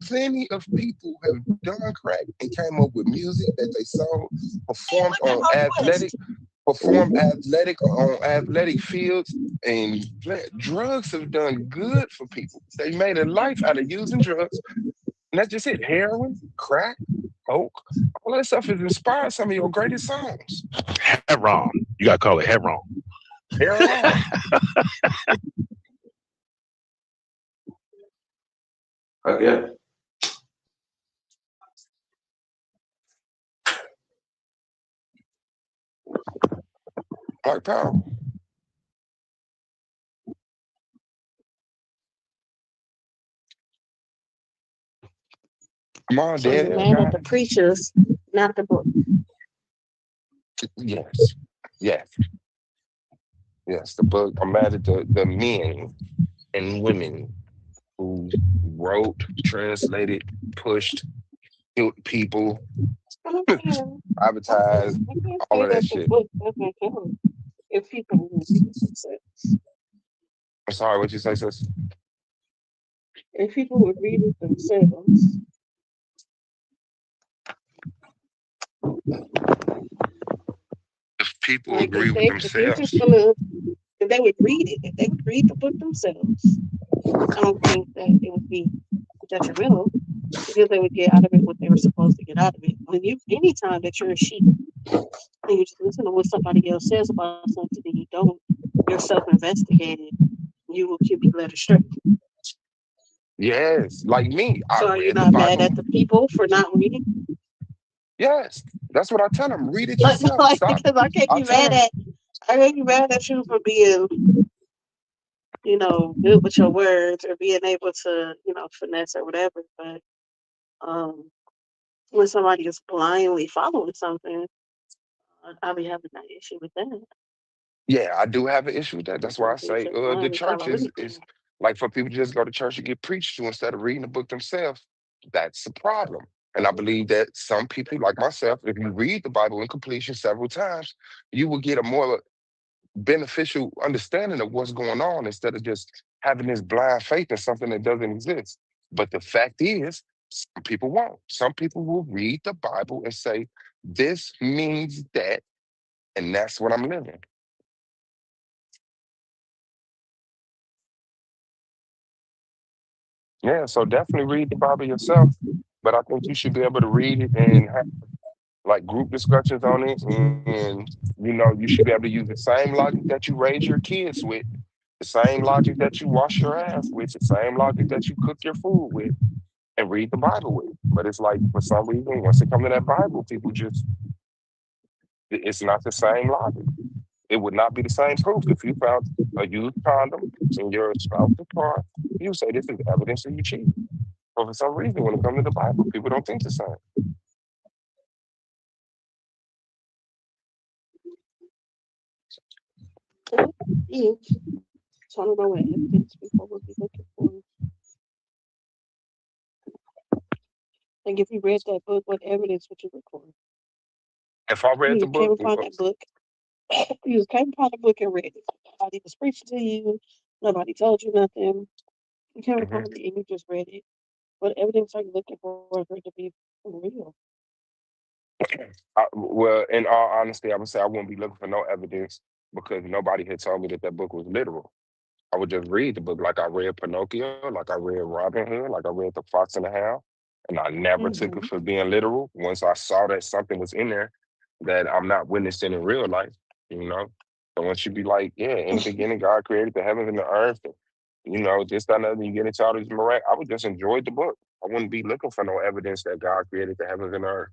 Plenty of people have done crack and came up with music that they sold, performed on athletic fields, and drugs have done good for people. They made a life out of using drugs. And that's just it. Heroin, crack, coke, all that stuff has inspired some of your greatest songs. Heron. You gotta call it Heron. Heroin. Yeah. Black power. Come on, So you're Dad, mad at got the it. preachers, not the book. Yes. Yes. Yes. The book. I'm mad at the men and women who wrote, translated, pushed, killed people, I don't care. advertised, I can't all say of that that the shit. book doesn't count if people will read it themselves. I'm sorry, what you say, sis? If people would read it themselves, If people like agree with if you're just themselves, gonna, if they would read it, if they would read the book themselves, I don't think that it would be detrimental because they would get out of it what they were supposed to get out of it. When you, anytime that you're a sheep and you just listen to what somebody else says about something and you don't yourself investigate it, you be led astray. yes, like me, I So are you read the not mad at Bible. the people for not reading? Yes, that's what I tell them. Read it Like, yourself. like Stop. because I tell them, I can't be mad at you for being, good with your words or being able to, finesse or whatever. But um, when somebody is blindly following something, I'll be having that issue with that. yeah, I do have an issue with that. That's why I They say just the blindly church follow is anything. like for people to just go to church and get preached to instead of reading the book themselves. That's the problem. And I believe that some people, like myself, if you read the Bible in completion several times, you will get a more beneficial understanding of what's going on instead of just having this blind faith in something that doesn't exist. But the fact is, some people won't. Some people will read the Bible and say, this means that, and that's what I'm living. Yeah, so definitely read the Bible yourself. But I think you should be able to read it and have like group discussions on it. And, you should be able to use the same logic that you raise your kids with, the same logic that you wash your ass with, the same logic that you cook your food with, and read the Bible with. But it's like, for some reason, once it comes to that Bible, people just, it's not the same logic. It would not be the same proof if you found a used condom in your spouse's car. You say this is evidence that you cheated. But for some reason, when it comes to the Bible, people don't think the same. Yeah. So I don't know what evidence people would be looking for. Like if you read that book, what evidence would you look for? If I read the You can't book, even find that book. You just came upon the book and read it. Nobody was preaching to you. Nobody told you nothing. You came upon it and you just read it. What evidence are you looking for it to be real? Well, in all honesty, I would say I wouldn't be looking for no evidence because nobody had told me that that book was literal. I would just read the book like I read Pinocchio, like I read Robin Hood, like I read The Fox and the Hound, and I never took it Mm-hmm. for being literal. Once I saw that something was in there that I'm not witnessing in real life, you know. So once you be like, yeah, in the beginning, God created the heavens and the earth, and, this, that, and other, you get into all these miraculous. I would just enjoy the book. I wouldn't be looking for no evidence that God created the heavens and the earth.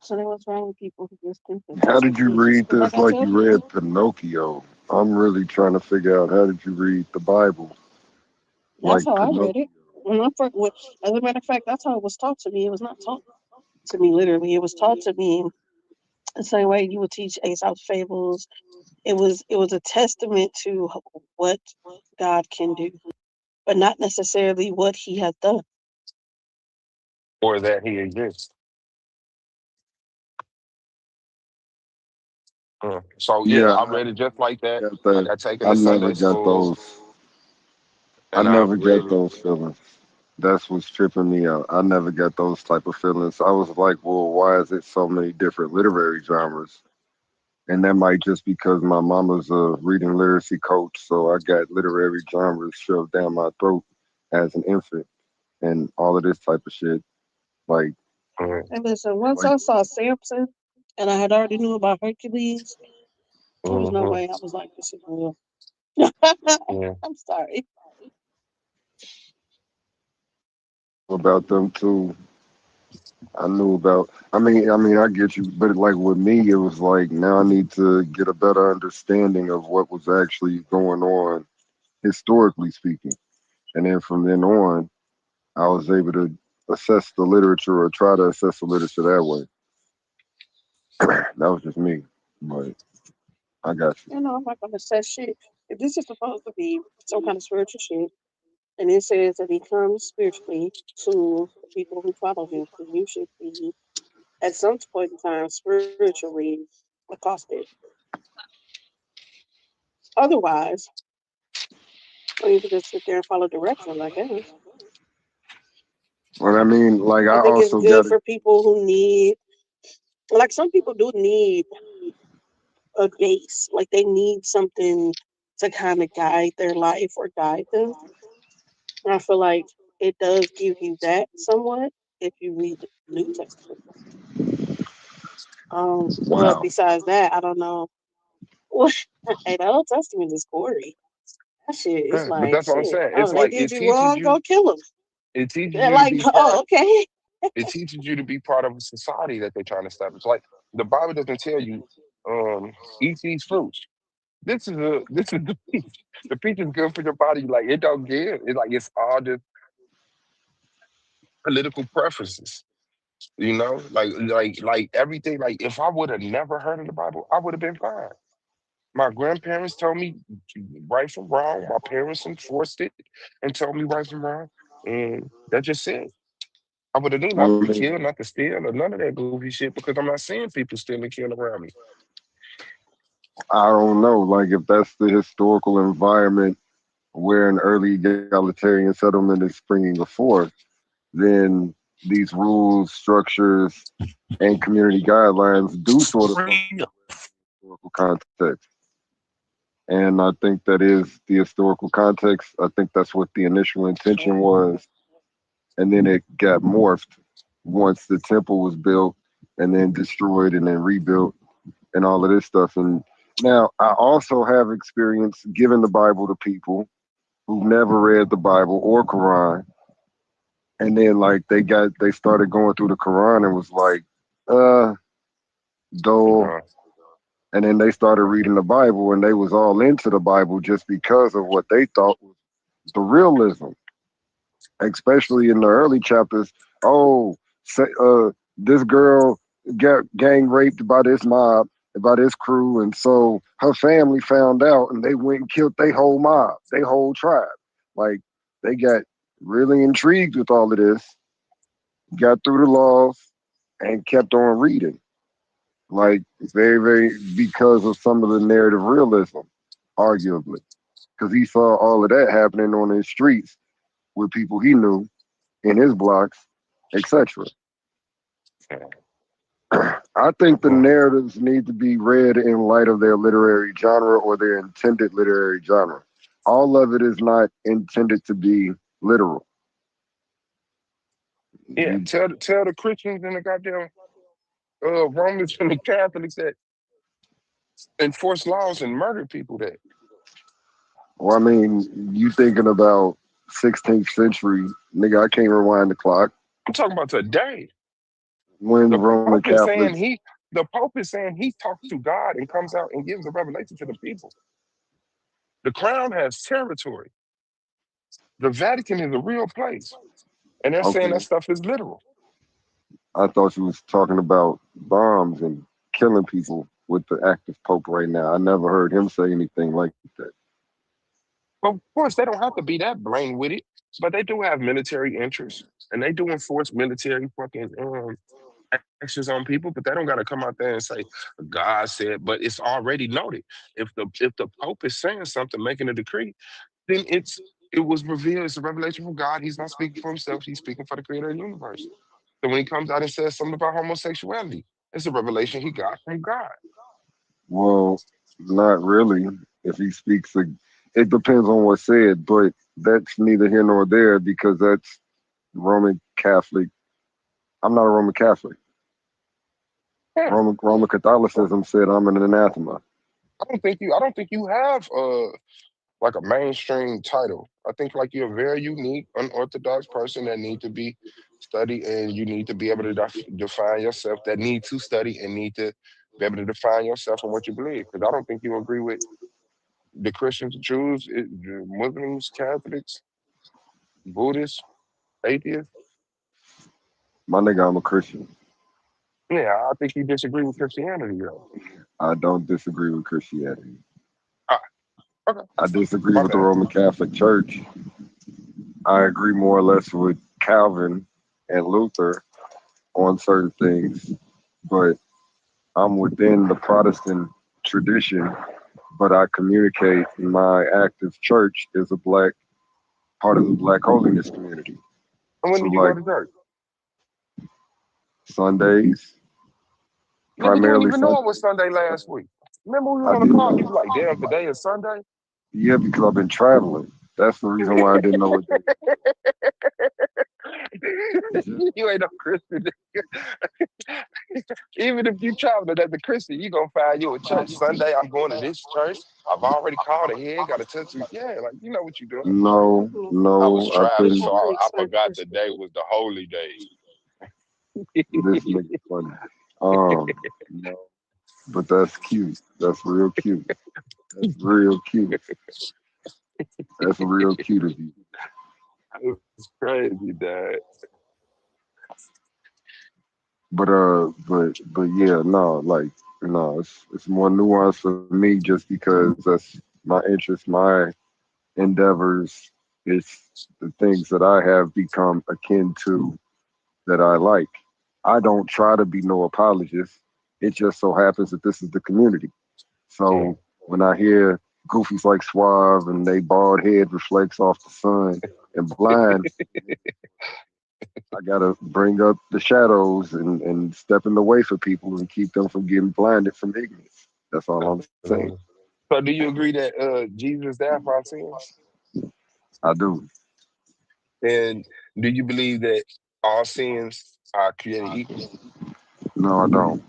So then what's wrong with people who just think that How that's did what you it is? read Because like this I like tell you people, read Pinocchio? I'm really trying to figure out how did you read the Bible that's like how I read Pinocchio? it. When I first, as a matter of fact, that's how it was taught to me. It was not taught to me literally. It was taught to me the same way you would teach Aesop's fables. It was a testament to what God can do, but not necessarily what He has done. Or that he exists. So yeah, Yeah, I read it just like that. got I that. got taken I to never Sunday got school, those. I and I never read got it. those feelings. That's what's tripping me out. I never got those type of feelings. I was like, well, why is it so many different literary genres? And that might just because my mama's a reading literacy coach, so I got literary genres shoved down my throat as an infant and all of this type of shit. Like, And listen, once like I saw Samson, and I had already knew about Hercules, there was no Mm-hmm. way I was like, this is real. Yeah. I'm sorry. about them too. I knew about. I get you, but like with me, it was like now I need to get a better understanding of what was actually going on historically speaking, and then from then on, I was able to assess the literature or try to assess the literature that way. That was just me, but I got you. You know, I'm not gonna say shit. If this is supposed to be some kind of spiritual shit, and it says that he comes spiritually to the people who follow him, then you should be at some point in time spiritually accosted. Otherwise, or you can just sit there and follow directions, I guess. Well, I mean, like I I think it's also good got it. for people who need, like some people do need a base, like they need something to kind of guide their life or guide them. And I feel like it does give you that somewhat if you read the New Testament. But Wow. besides that, I don't know. Hey, the Old Testament is gory. That shit is Yeah, but like that's what I'm shit. saying. It's Oh, they like did you wrong, go kill them. it teaches They're you to like, be oh, part. okay. It teaches you to be part of a society that they're trying to establish. Like the Bible doesn't tell you, eat these fruits. This is the peach. The peach is good for your body. Like it don't give. It's like it's all just political preferences. Like everything. Like if I would have never heard of the Bible, I would have been fine. My grandparents told me right from wrong. My parents enforced it and told me right from wrong. And that's just it. I would have knew not Well, I to mean, kill, not to steal, or none of that goofy shit because I'm not seeing people steal and kill around me. I don't know, like if that's the historical environment where an early egalitarian settlement is springing forth, then these rules, structures, and community guidelines do sort of function historical context. And I think that is the historical context. I think that's what the initial intention was. And then it got morphed once the temple was built and then destroyed and then rebuilt and all of this stuff. And now I also have experience giving the Bible to people who've never read the Bible or Quran. And then like they started going through the Quran and was like, uh, dull. Uh, And then they started reading the Bible and they was all into the Bible just because of what they thought was the realism, especially in the early chapters. Oh, say, this girl got gang raped by this mob, by this crew, and so her family found out, and they went and killed their whole mob, their whole tribe. Like they got really intrigued with all of this, got through the laws, and kept on reading. Like very, very because of some of the narrative realism, arguably, because he saw all of that happening on his streets with people he knew in his blocks, etc. I think the narratives need to be read in light of their literary genre or their intended literary genre. All of it is not intended to be literal. Yeah, tell the Christians and the goddamn Romans and the Catholics that enforce laws and murder people that. Well, I mean, you thinking about 16th century, nigga, I can't rewind the clock. I'm talking about today. When The Roman Pope is saying Catholics, the Pope is saying he talks to God and comes out and gives a revelation to the people. The crown has territory. The Vatican is a real place. And they're saying that okay, stuff is literal. I thought you was talking about bombs and killing people with the active Pope right now. I never heard him say anything like that. But of course, they don't have to be that blamed with it, but they do have military interests and they do enforce military fucking actions on people, but they don't got to come out there and say God said. But it's already noted. If the Pope is saying something, making a decree, then it was revealed. It's a revelation from God. He's not speaking for himself. He's speaking for the Creator of the universe. So when he comes out and says something about homosexuality, it's a revelation he got from God. Well, not really. If he speaks, it depends on what's said, but that's neither here nor there because that's Roman Catholic. I'm not a Roman Catholic. Yeah. Roman Catholicism said I'm an anathema. I don't think you have like a mainstream title. I think like you're a very unique, unorthodox person that need to be studied, and you need to be able to define yourself. That need to study and need to be able to define yourself and what you believe. Because I don't think you agree with the Christians, Jews, Muslims, Catholics, Buddhists, atheists. My nigga, I'm a Christian. Yeah, I think you disagree with Christianity, though. I don't disagree with Christianity. Ah, okay, I disagree my with the bad. Roman Catholic Church. I agree more or less with Calvin and Luther on certain things, but I'm within the Protestant tradition, but I communicate my active church is a black part of the black holiness community. And when So did you go like to church? Sundays, Nigga, you ain't primarily even know it Sundays. was Sunday last week. Remember we was I on the didn't call and you know. was like, damn, today is Sunday? Yeah, because I've been traveling. That's the reason why I didn't know what day. You ain't no Christian. Even if you traveling as a Christian, you gonna find you a church. Sunday, I'm going to this church. I've already called ahead, got to touch you. Yeah, like you know what you're doing. No, I was no, I've traveling, been so I forgot the day was the holy day. this nigga funny. No, but that's cute. That's real cute. That's real cute. That's real cute of you. It's crazy, Dad. But yeah, no, like no, it's more nuanced for me just because that's my interest, my endeavors. It's the things that I have become akin to that I like. I don't try to be no apologist. It just so happens that this is the community. Yeah. So when I hear goofies like Suave and they bald head reflects off the sun and blind, I gotta bring up the shadows and step in the way for people and keep them from getting blinded from ignorance. That's all I'm saying. So do you agree that Jesus died for our sins? I do. And do you believe that all sins are created equal? No, I don't.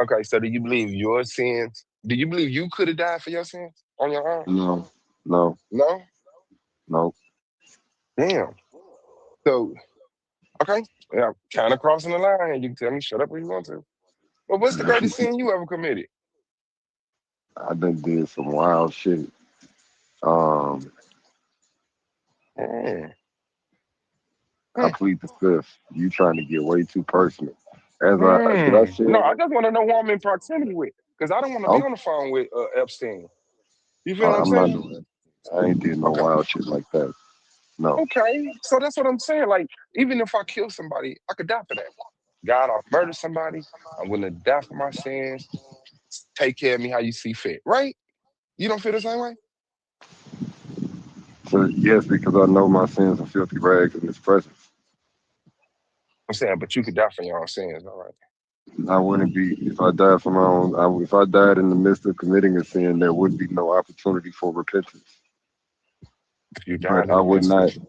Okay, so do you believe your sins? Do you believe you could have died for your sins on your own? No, no, No? no. Damn. So, okay, yeah, kind of crossing the line. You can tell me shut up if you want to. But what's the greatest sin you ever committed? I done did some wild shit. Um, Mm. I plead the fifth. You trying to get way too personal. As I said, No, I just want to know who I'm in proximity with, because I don't want to be on the phone with Epstein. You feel what I'm I'm not saying? doing that. I ain't did no Okay. wild shit like that. No. Okay. So that's what I'm saying. Like, even if I kill somebody, I could die for that. God, I'll murder somebody. I'm willing to die for my sins. Take care of me how you see fit. Right? You don't feel the same way? So yes, because I know my sins are filthy rags in His presence. I'm saying, but you could die for your own sins, all right? I wouldn't be if I died for my own. If I died in the midst of committing a sin, there would be no opportunity for repentance. If you died But in I the would midst of not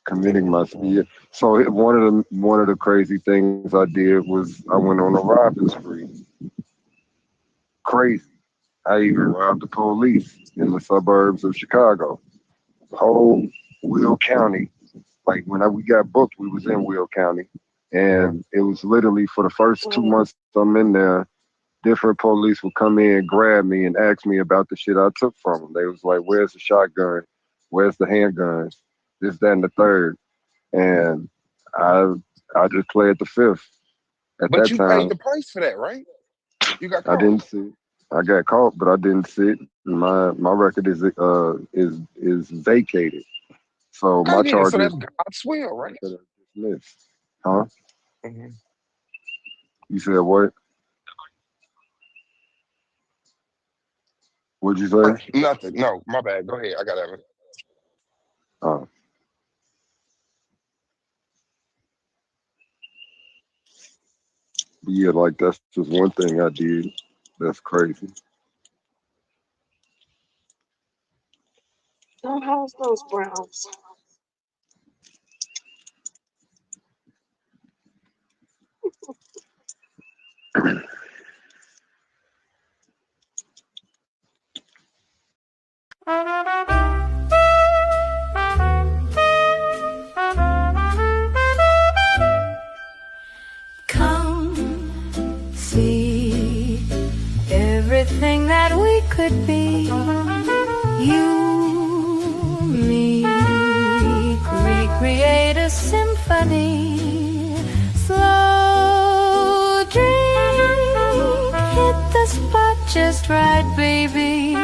committing my sin. So one of the crazy things I did was I went on a robbing spree. Crazy. I even robbed the police in the suburbs of Chicago. Whole Will County. Like we got booked, we was in Will County, and it was literally for the first 2 months I'm in there. Different police would come in, grab me, and ask me about the shit I took from them. They was like, "Where's the shotgun? Where's the handguns? This, that, and the third." And I I just played the fifth. At But that you paid time, the price for that, right? You got I caught. didn't sit. I got caught, but I didn't sit. My record is vacated. So my Okay, yeah. So charges that's God's will, right? are dismissed. Huh? Mm-hmm. You said what? What'd you say? Nothing. No, my bad. Go ahead. I got it. Oh, yeah, like that's just one thing I did. That's crazy. Oh, how's those Browns? Come see everything that we could be. You, me, recreate a symphony. Slow drink, hit the spot just right, baby.